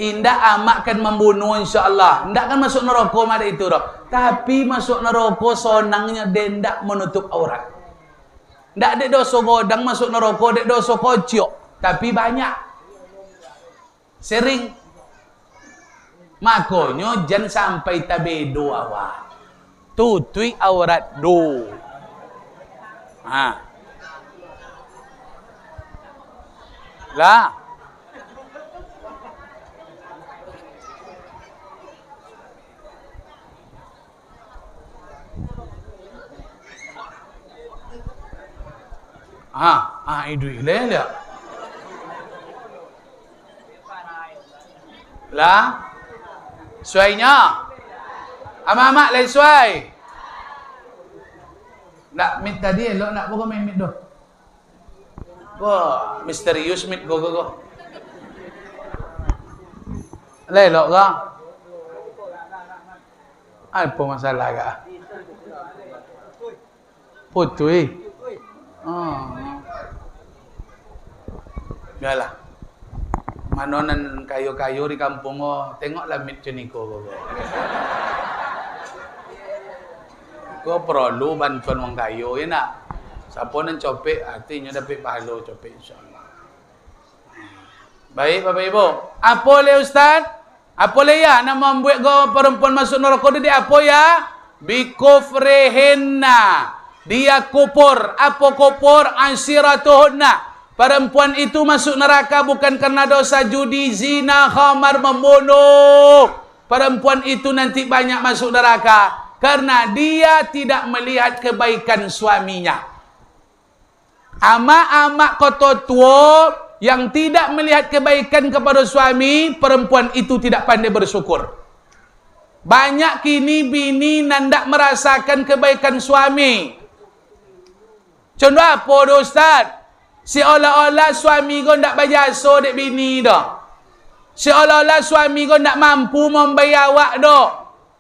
Indak amak kan membunuh insya-Allah. Ndak kan masuk neraka mak itu dah. Tapi masuk neraka sonangnya dia ndak menutup aurat. Ndak ada dosa godang masuk neraka, ada dosa kocok. Tapi banyak. Sering. Makanya jangan sampai tabedo awak. Tutui aurat do. Lah. Idui le. Lah. Suainya. Ama-ama lain suai. Nak mit tadi elok nak pokok main mit doh. Wah, misterius mit go. Lelok ka? Apa masalah kah? Putui. Oh. Yalah. Manonan kayu-kayu di kampung oh, tengoklah mit ceniko kau. Kau perlu bantuan wong kayu ya nak. Siapa nan copek artinya dapat pahala copek insya-Allah. Baik Bapak Ibu. Apa le Ustaz? Apa le ya nak membuat kau perempuan masuk neraka dia apa ya? Bikufrihinna. Dia kupur. Apa kupur? Ansiratuhunna. Perempuan itu masuk neraka bukan karena dosa judi, zina, khamar, membunuh. Perempuan itu nanti banyak masuk neraka karena dia tidak melihat kebaikan suaminya. Amak-amak kotor tua yang tidak melihat kebaikan kepada suami, perempuan itu tidak pandai bersyukur. Banyak kini bini nandak merasakan kebaikan suami. Contoh apa dah Ustaz? Seolah-olah suami kau nak berjasa dek bini dah. Seolah-olah suami kau nak mampu membayar awak dah.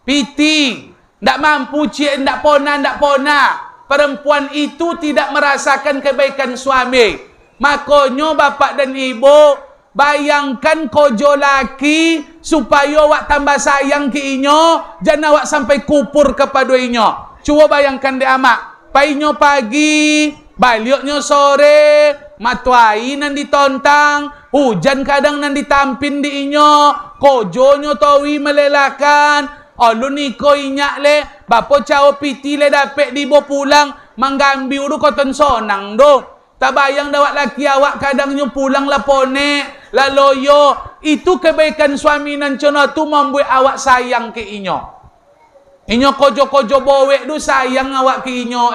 Piti. Tak mampu cik, tak pona. Perempuan itu tidak merasakan kebaikan suami. Makanya bapak dan ibu, bayangkan kojo laki supaya awak tambah sayang ke inyo, jangan awak sampai kupur kepada inyo. Cuba bayangkan dek amak. Painyo pagi, baliknya sore, matuai nan ditontang, hujan kadang nan ditampin di inyo, kojonyo tawi melelakan, olu niko inyak le, bapo cao piti le dapet dibo pulang, manggambi uru koton sonang do. Tabayang dawak laki awak kadangnya pulang lapone, laloyo, itu kebaikan suami nan cono tu membuat awak sayang ke inyo. Inyo kojo-kojo bowek du sayang awak ke inyo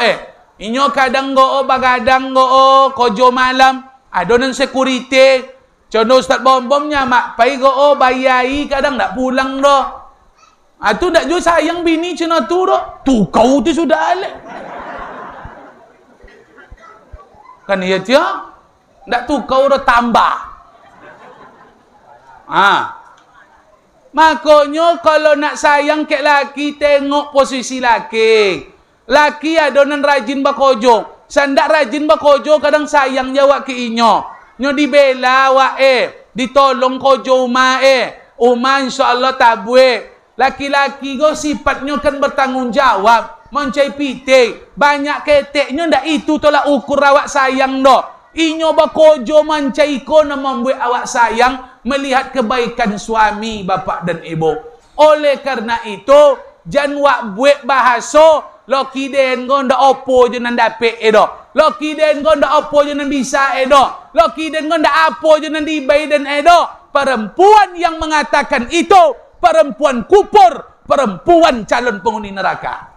Inyo kadang go bagadang go kojo malam. Adonan security. Contoh Ustaz Bom-bomnya mak pai go bayai kadang tak pulang do. Tu dak jo sayang bini cina tu do. Tu kau tu sudah ale. Kan iya tia? Dak tu kau do tambah. Makanya kalau nak sayang ke laki, tengok posisi laki. Laki adonan rajin bakojo. Sandak rajin bakojo kadang sayang jawab ke inyo. Nyo dibela wa ditolong kojo uma Uma insyaallah tabwe. Laki-laki go sifatnya kan bertanggung jawab. Mencai pite. Banyak keteknya ndak itu tolak ukur awak sayang do. Inyo bakojo mencai ko na membuat awak sayang. Melihat kebaikan suami, bapak dan ibu. Oleh karena itu, jangan wak buat bahasa, loki den gonda opo je nan dapet edo. Loki den gonda opo je nan bisa edo. Loki den gonda apo je nan dibai dan edo. Perempuan yang mengatakan itu, perempuan kupur, perempuan calon penghuni neraka.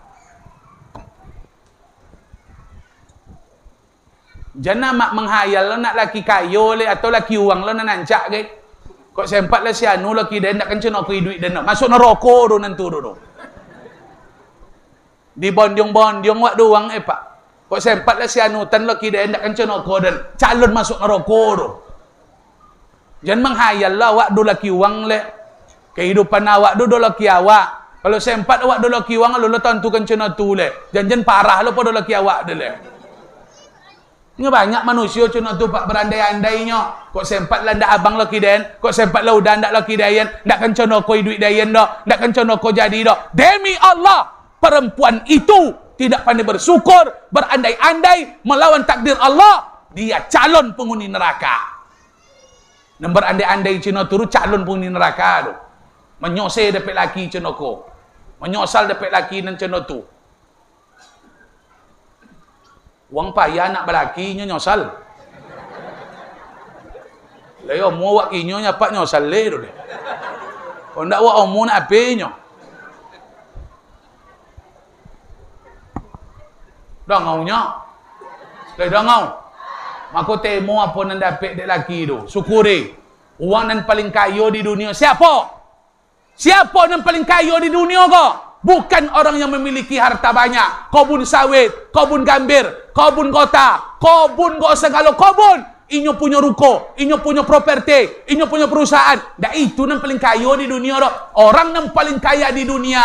Jangan mak menghayal lo nak laki kayo le atau laki uang lo nak nancak ke. Kok sempat lah si anu laki dia nak kencen aku duit dia nak masuk neraka do nanti do. Di bondiong-bondiong wak doang pak. Kok sempat lah si anu tan laki dia nak kencen aku dan calon masuk neraka do. Jangan menghayal lah wak do laki uang le. Kehidupan awak do laki awak. Kalau sempat awak do laki uang lo tentu kencen tu le. Jangan parah lo pada laki awak de le. Ini banyak manusia cuma tu pak berandai-andainya. Kok sempat lah ndak abang laki den, kok sempat lah udah ndak laki dayan, ndak kencono koi duit dayan dah, ndak kencono koi jadi dah. Demi Allah, perempuan itu tidak pandai bersyukur, berandai-andai melawan takdir Allah, dia calon penghuni neraka. Dan berandai-andai cina turu calon penghuni neraka tu. Menyosai dapat laki cina ko. Menyosal dapat laki nan cina tu. Wang payah nak berlaki nyo nyosal. Leo mu wak kinyo nyapak nyosal le tu. Kau ndak wak omu nak ape nyo. Dah ngau nya. Le dah ngau. Mako temo apa nan dapat dek laki tu. Syukuri. Uang nan paling kaya di dunia siapa? Siapa nan paling kaya di dunia kau? Bukan orang yang memiliki harta banyak. Kebun sawit, kebun gambir, kebun kota, kebun kok segala kebun. Inyo punya ruko, inyo punya properti, inyo punya perusahaan. Dah itu yang paling kaya di dunia dah. Orang yang paling kaya di dunia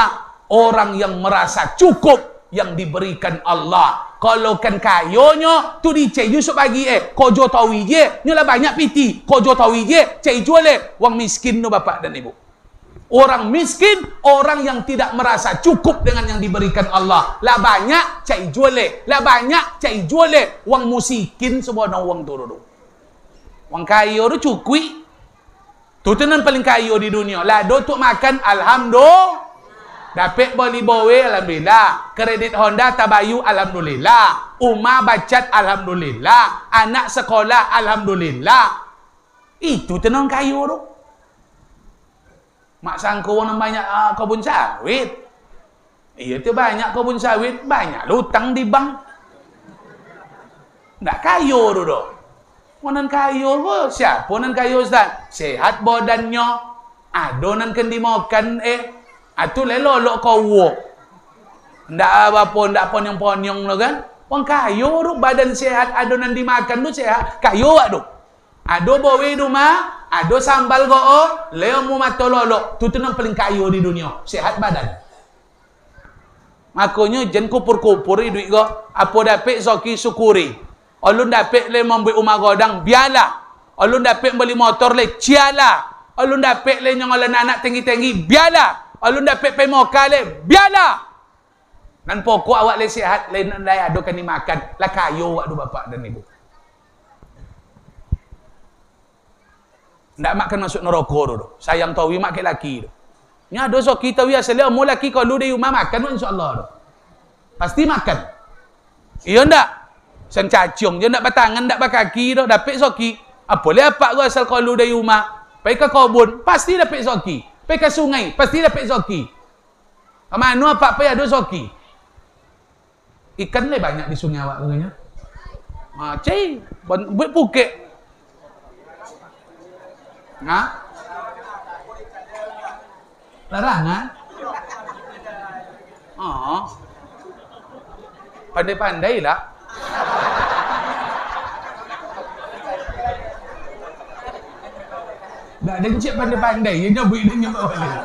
orang yang merasa cukup yang diberikan Allah. Kalau kan kayonya tu di cai Yusuf bagi kojo tawi je, nyolah banyak piti, kojo tawi je, cai jual wang miskin no bapak dan ibu. Orang miskin, orang yang tidak merasa cukup dengan yang diberikan Allah. Lah banyak cai jual, lah banyak cai jual, wang musikin semua no wang tu. Wang kayo tu cukui. Tu tenan paling kayo di dunia. Lah do tu makan alhamdulillah. Dapat beli bawe alhamdulillah. Kredit Honda Tabayu alhamdulillah. Umah bacat alhamdulillah. Anak sekolah alhamdulillah. Itu tenan kayo tu. Mak sangka orang banyak kebun sawit. Iya tu banyak kebun sawit, banyak hutang di bank. Ndak kayo tu doh. Nan kayo ko, siapa nan kayo Ustaz? Sehat badannya, adonan kan dimakan atu lelolok kau wo. Ndak apa-apa, ndak ponyong-ponyong lo kan? Wang kayo tu badan sehat, adonan dimakan tu sehat, kayo wak tu. Ado bawe rumah, ado sambal go, leo mu mato lolok, tu nang paling kayo di dunia, sehat badan. Makanya jen kupur-kupur duit go, apa dapat zoki syukuri. Alun dapat le membeli rumah godang, biarlah. Alun dapat beli motor le, cialah. Alun dapat le nyongolan anak tinggi-tinggi, biarlah. Alun dapat pergi moka le, biarlah. Dan pokok awak le sihat, le adokan dimakan. Lah kayo awak tu bapak dan ibu. Ndak makan masuk neraka tu. Sayang tahu mak ke laki tu. Nya dosa kita wi asal mu laki kalau di rumah makan insya-Allah tu. Pasti makan. Iya ndak? Sang cacung je nak batangan nak bakaki dah dapat soki. Apa le apa gua asal kalau dari rumah. Pergi ke kebun pasti dapat soki. Pergi ke sungai pasti dapat soki. Ke mana apa ada soki. Ikan le banyak di sungai awak katanya. Cai buat Phuket. Nah. Larangan. Pandai-pandai lah. Nak ada encik pandai-pandai je nyabut dia nyabut balik.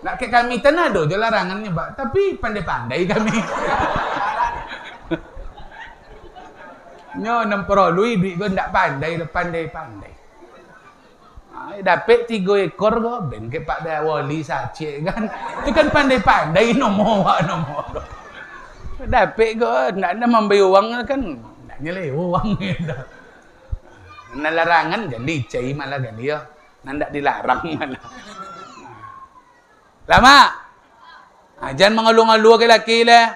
Nak ke kami tanah ada je larangan nyebab, tapi pandai-pandai kami. Nyo nam perolui duit go ndak pandai, pandai-pandai. Dapat 3 ekor go ben ke Pak Dah Wali sacik kan. Tu kan pandai-pandai nombor nombor. Dapat go nak memberi wang kan nak nyeleh wang dah. Nak larangan jadi cai malah kan dia. Nak dilarang malah. Lama. Jangan mengeluh-ngeluh ke laki lah.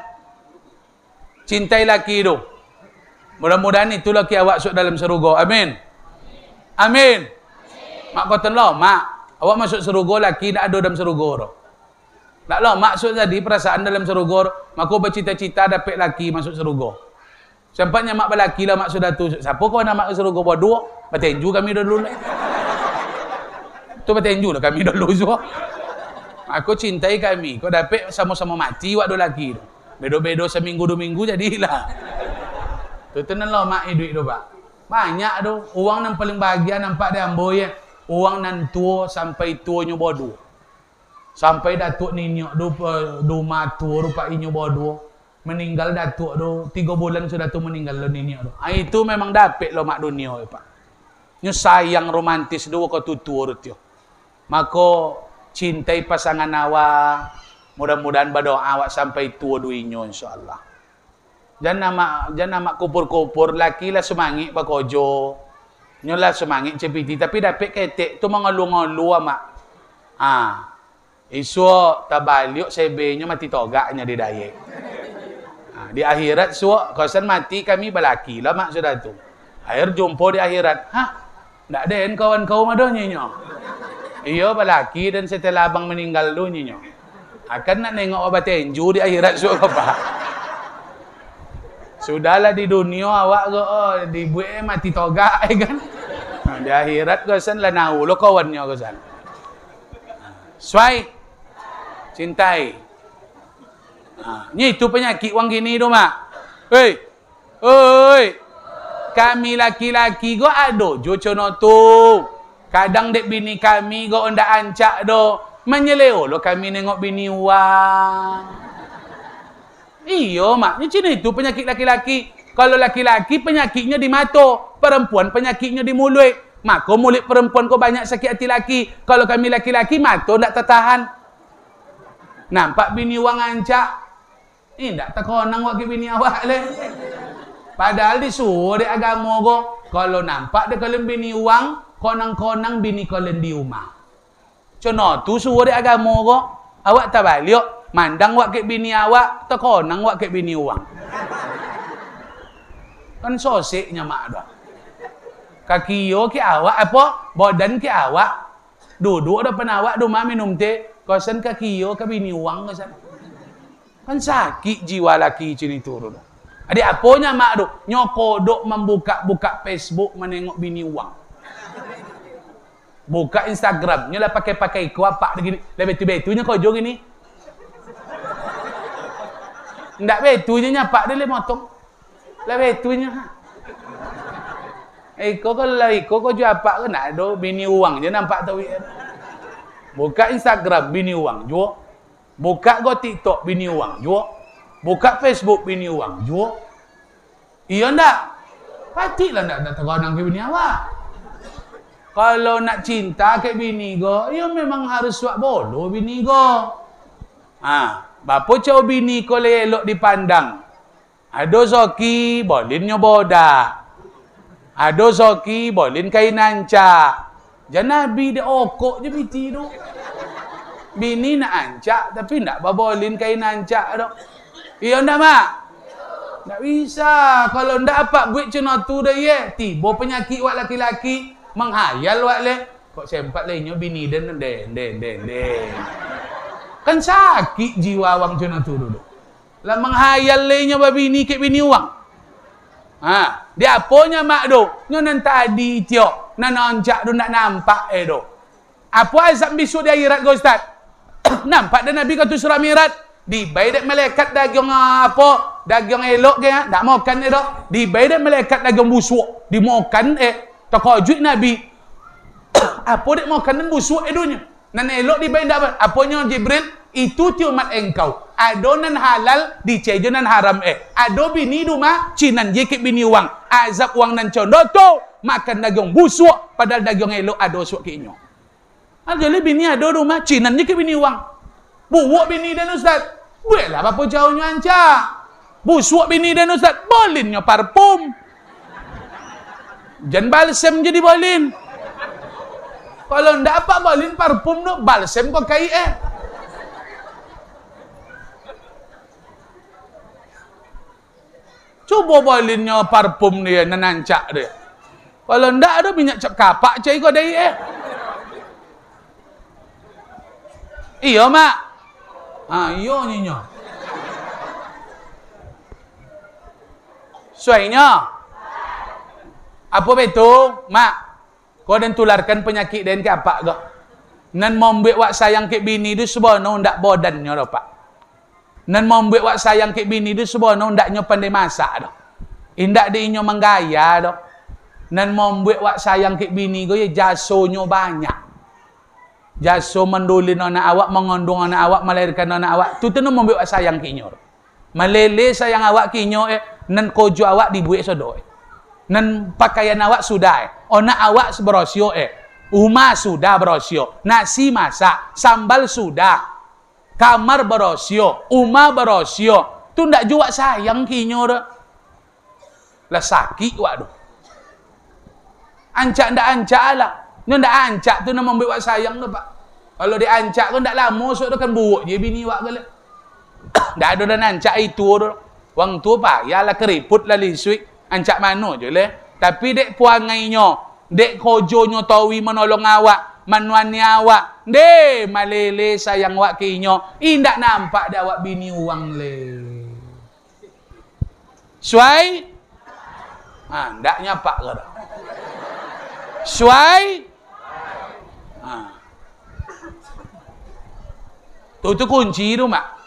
Cintai laki tu. Mudah-mudahan itu laki awak masuk dalam surga. Amin. Amin. Mak kata lah, mak. Awak masuk surga laki nak ada dalam surga tu. Tak lah, maksud tadi perasaan dalam surga, mak bercita-cita dapat laki masuk surga. Sampainya mak berlaki lah mak sudah tu. Siapa kau nak mak surga buat dua? Bertenju kami dulu lah. Tu bertenju lah kami dulu semua. Aku cintai kami. Kau dapat sama-sama mati waktu laki tu. Bedo-bedo seminggu 2 minggu jadilah. Tu tenang lah mak duit tu pak. Banyak tu. Uang yang paling bahagia nampak dia ambo ya. Uang nan tua sampai tuanya bodoh. Sampai datuk ninyok do matua rupa inyo bodoh. Meninggal datuk do 3 bulan sudah tu meninggal lo ninyok do. Itu memang dapat lo mak dunia ya pak. Nyo sayang romantis do ko tutur tio. Maka cintai pasangan awak. Mudah-mudahan berdoa awak sampai tua duinyo insyaallah. Jangan nama kupur-kupur laki lah semangit bakojo. Nyolah semangit cepiti tapi dapat ketek tu mengeluh-ngeluh mak. Isu tabaliuk sebenya mati togaknya di dayek. Di akhirat suak kausan mati kami berlaki lah mak sudah tu. Akhir jumpa di akhirat. Ndak ada kawan kau madoh nyinyo. Iya berlaki dan setelah abang meninggal lu nyinyo. Akan nak nengok obat tenju di akhirat suak apa? Sudahlah di dunia awak go dibuat mati togak kan. Di akhirat kausan lah nahu lo kawannya kausan. Suai cintai. Ni itu penyakit wang gini tu mak. Oi. Kami laki-laki go ado jo cono tu. Kadang dek bini kami go ndak ancak do. Menyeleo lo kami nengok bini wang. Iyo mak, macam itu penyakit laki-laki. Kalau laki-laki penyakitnya di mata, perempuan penyakitnya di mulut. Maka mulut perempuan kau banyak sakit hati laki. Kalau kami laki-laki mata tak tertahan. Nampak bini wang ancak. Tak terkonang wak ke bini awak le. Padahal disuruh di agama ko. Kalau nampak dia kalau bini wang, konang-konang bini kalian di rumah. Contoh tu suruh di agama ko. Awak tak balik. Mandang wak ke bini awak, terkonang wak ke bini wang. Kan sosiknya mak dah. Kaki yo ke awak apa? Badan ke awak. Duduk depan awak rumah minum teh. Kosan kaki yo ke bini wang kosan. Kan sakit jiwa laki macam itu dulu. Adik apanya mak tu? Nyokodok membuka-buka Facebook menengok bini wang. Buka Instagram, nyolah pakai-pakai kuapak begini. Lah betul-betulnya kau jong ini. Ndak betulnya nyapak dia le motong. Lah betulnya ha. Kau jual apa ke nak ada bini uang je nampak tahu. Buka Instagram bini uang jual. Buka go TikTok bini uang jual. Buka Facebook bini uang jual. Iya ndak? Patilah ndak terkonang ke bini awak. Kalau nak cinta ke bini go, ya memang harus suak bolo bini go. Bapa cau bini ko le elok dipandang. Ado zoki bolinnya boda. Ado zoki bolin kain ancak. Jangan Nabi dia okok je biti tu. Bini nak ancak tapi nak babolin kain ancak tu. Iya ndak mak? Ndak bisa. Kalau ndak apa buat cina tu dah ye. Tiba penyakit wak laki-laki menghayal wak le. Kok sempat lainnya bini den. Kan sakit jiwa wang cina tu dulu. Lah menghayal lainnya bini ke bini wang. Dia apanya mak do? Nyonan tadi tiok. Nancak do nak nampak do. Apa azab besok di akhirat ke ustaz? Nampak dah Nabi kata surah Mi'raj. Dibai dak malaikat dagang apa? Dagang elok ke? Tak makan do. Dibai dak malaikat dagang busuk. Dimakan takajut Nabi. Apa dak makanan busuk dunia? Nan elok dibai dak apa? Apanya Jibril? Itu tiumat engkau. Adonan halal dicejonan haram Ado bini rumah cinan jekit bini wang. Azab wang nan condo tu makan daging busuk padahal daging elok ado suak kinyo. Jadi bini ado rumah cinan jekit bini wang. Buuk bini dan ustaz. Buatlah apa jauhnya anca. Busuk bini dan ustaz. Bolinnya parfum. Jangan balsem jadi bolin. Kalau ndak apa bolin parfum tu balsem kau kai Coba balinnya parfum dia, nancak dia. Kalau ndak ada minyak cap kapak cai kau dari Iya mak. Iya nyonya. Suainya. Apa betul mak? Kau dan tularkan penyakit dan ke apa kau? Nan membuat wak sayang ke bini tu sebenarnya ndak bodannya dah pak. Nan membuat wak sayang ke bini tu sebenarnya ndaknya pandai masak dah. Indak diinyo menggaya dah. Nan membuat wak sayang ke bini go ya jasonyo banyak. Jaso mendulin anak awak, mengandung anak awak, melahirkan anak awak. Tu tu membuat wak sayang ke inyo. Melele sayang awak ke inyo nan kojo awak dibuat sodo Nan pakaian awak sudah Anak awak berosio Uma sudah berosio. Nasi masak, sambal sudah. Kamar berosio, uma berosio. Tu ndak juga sayang kinyo dah. Lah sakit waduh. Ancak ndak ancak lah. Nyo ndak ancak tu nama membuat sayang tu pak. Kalau dia ancak tu ndak lama sok tu kan buruk je bini wak gale. Ndak ada dah ancak itu tu. Wang tu payahlah keriput lah lisuik. Ancak mano je le. Tapi dek puangainyo, dek kojonyo tawi menolong awak. Manuani awak de malele sayang wak kinyo indak nampak dah awak bini uang le suai ndak nyapak ke dah suai tu kunci tu mak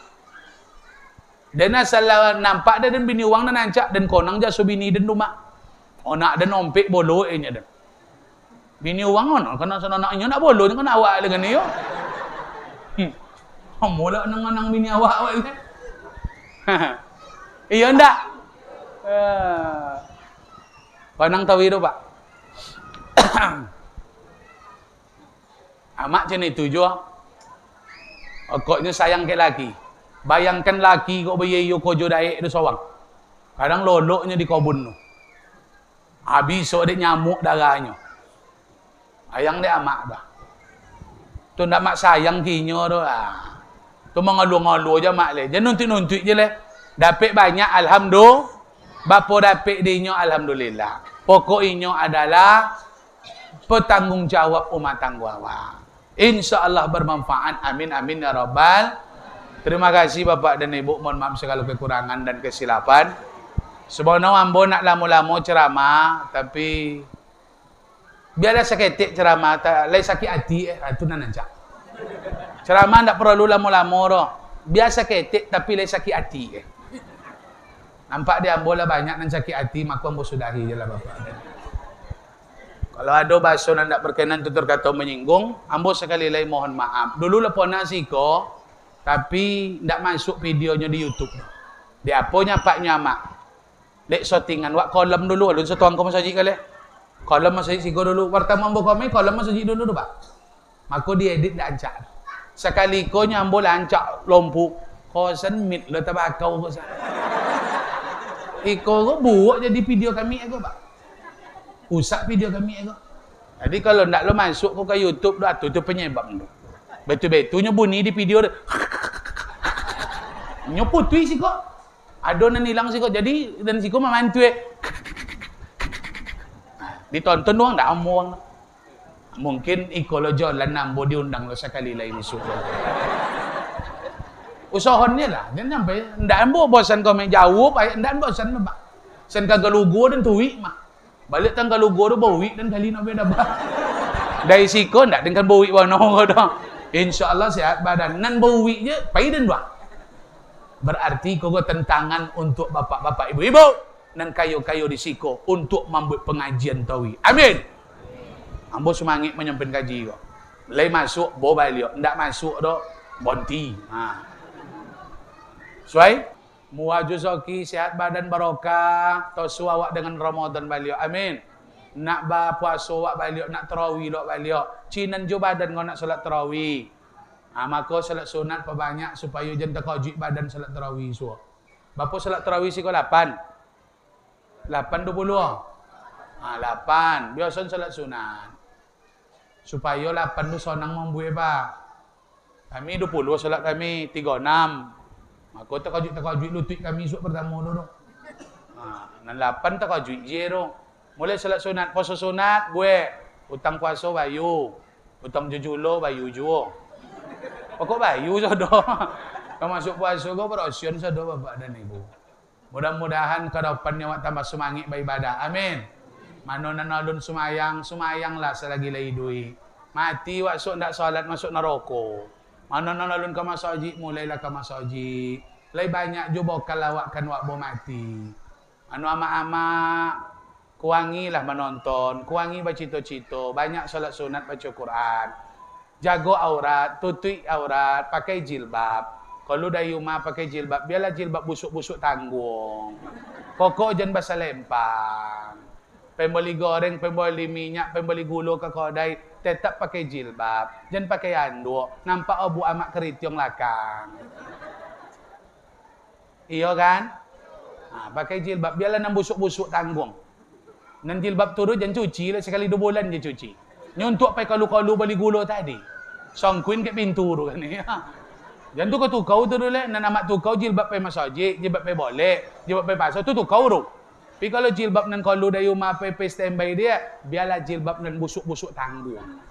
dan asal nampak dah dan bini uang dan nancak dan konang jaso bini dan tu mak onak dan ompek bolo nya dan Bini orang kan nak sana naknya nak bolon kan awak dengan dia. Mula nang bini awak ni. Iya ndak? Panang tahu itu, Pak. Amak macam itu juga. Koknya sayang ke laki. Bayangkan laki kok bayi yo kojo daek di sawang. Kadang loloknya di kebun tu. Habis so dia nyamuk darahnya. Ayang dia amak dah. Tu ndak mak sayang kinyo tu ah. Tu mengalu-ngalu je mak le. Jangan nuntut-nuntut je le. Dapat banyak alhamdulillah. Bapa dapat dinyo alhamdulillah. Pokok inyo adalah bertanggungjawab umat tangga awak. InsyaAllah bermanfaat. Amin amin ya rabbal. Terima kasih Bapak dan Ibu. Mohon maaf segala kekurangan dan kesilapan. Sebenarnya ambo nak lama-lama ceramah, tapi biarlah seketik ceramah, lain sakit hati itu nanti. Ceramah tak perlu lama-lama doh. Biasa ketik tapi lain sakit hati. Nampak dia ambo lah banyak nan sakit hati, maka ambo sudahi je lah Bapak. Kalau ada bahasa yang tak berkenan tutur kata menyinggung, ambo sekali lagi mohon maaf. Dulu lah pernah siko, tapi tak masuk videonya di YouTube. Dia apanya Pak Nyamak. Lek shootingan wak kolam dulu, alun setuang ko masajik kali. Kolam masajik siko dulu. Pertama ambo kami kolam masajik dulu Pak. Maka diedit dak ancak. Sekali ko nyambo lancak lompu. Kosan mit lo tabakau ko sa. Iko ko buat jadi video kami aku Pak. Usak video kami aku. Jadi kalau ndak lo masuk ko ke YouTube dah tu penyebab tu. Betul-betulnya bunyi di video tu. Nyoputui siko. Adonan hilang siko. Jadi dan siko memantu ditonton doang ndak amuang. Mungkin iko lo jalan nambo diundang lo sekali lagi masuk. Usahaannya lah. Jangan sampai ndak ambo bosan komen jawab, ndak bosan Pak. Sen kagak lugu dan tuwi mah. Balik tanggal lugu tu bawi dan kali nak beda bah. Dari siko ndak dengan bawi wano dah. Insyaallah sehat badan. Nan bawi je pai dan dua. Berarti kau tentangan untuk bapak-bapak, ibu-ibu dan kayu-kayu di siko untuk membuat pengajian tawi. Amin. Ambo semangat menyampaikan kaji kok. Lai masuk bo balik, ndak masuk do bonti. Ha. Suai muwajuzoki sehat badan barokah, tosu awak dengan Ramadan balik. Amin. Nak ba puasa awak balik, nak tarawih dok balik. Cinan jo badan kau nak solat tarawih. Maka solat sunat perbanyak supaya jangan terkojik badan solat tarawih suah. Berapa solat tarawih sih kau 8? 8 20. 8. Biasa solat sunat. Supaya 8 tu sonang membuat Pak. Kami 20 solat kami 36. Maka terkojik lutut kami esok pertama dulu. Nan 8 terkojik je tu. Mulai solat sunat, puasa sunat gue. Hutang puasa bayu. Hutang jujulo bayu juga. Pokok bayu sadoh. Kau masuk puasa kau berosion sadoh Bapak dan Ibu. Mudah-mudahan ke depannya awak tambah semangat beribadah. Amin. Manonan alun sumayanglah selagi lagi duit. Mati wak sok ndak salat masuk neraka. Manonan alun ke masjid mulailah ke masjid. Lai banyak jo bokal awak kan wak bo mati. Anu ama-ama kuangilah menonton, kuangi baca cito-cito, banyak salat sunat baca Quran. Jago aurat, tutup aurat, pakai jilbab. Kalau dah rumah pakai jilbab, biarlah jilbab busuk-busuk tanggung. Pokok jangan basah lempang. Pembeli goreng, pembeli minyak, pembeli gula ke kedai, tetap pakai jilbab. Jangan pakai handuk. Nampak abu amak keritiong lakang. Iya kan? Pakai jilbab, biarlah nang busuk-busuk tanggung. Nan jilbab turun jangan cuci lah, sekali 2 bulan je cuci. Nyuntuk pakai kalu-kalu beli gula tadi. Songkuin ke pintu tu kan ni. Jangan tu kau tukau tu dulu nan amak tukau jilbab pe masjid, jilbab pe boleh, jilbab pe pasar tu tukau tu. Tapi kalau jilbab nan kalu dari rumah pe standby dia, biarlah jilbab nan busuk-busuk tanggung.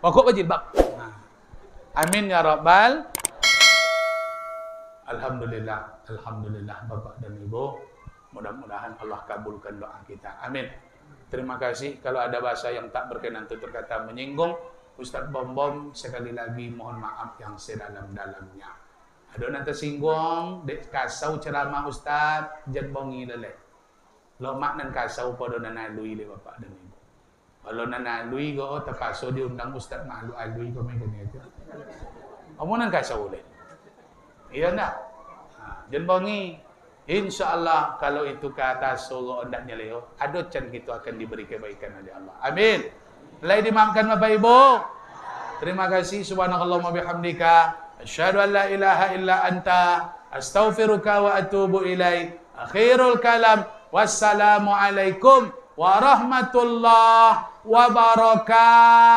Pokok pe jilbab. Amin ya rabbal. Alhamdulillah Bapak dan Ibu. Mudah-mudahan Allah kabulkan doa kita. Amin. Terima kasih. Kalau ada bahasa yang tak berkenan tutur kata menyinggung, Ustaz Bom sekali lagi mohon maaf yang sedalam-dalamnya. Ada nanti singgung, dek kasau ceramah Ustaz, jan bongi lele. Lo mak nan kasau pada nan alui le Bapak dan Ibu. Kalau nan alui go terpaksa diundang Ustaz malu alui ko mai kene aja. Amunan ka sa ulit. Iya na. Jan bongi. InsyaAllah kalau itu ke atas surga ondaknya leo, adot can gitu akan diberi kebaikan oleh Allah. Amin. Mulai dimaafkan Bapak Ibu. Terima kasih. Subhanakallahumma bihamdika. Asyhadu an la ilaha illa anta. Astaghfiruka wa atubu ilaik. Akhirul kalam. Wassalamualaikum warahmatullahi wabarakatuh.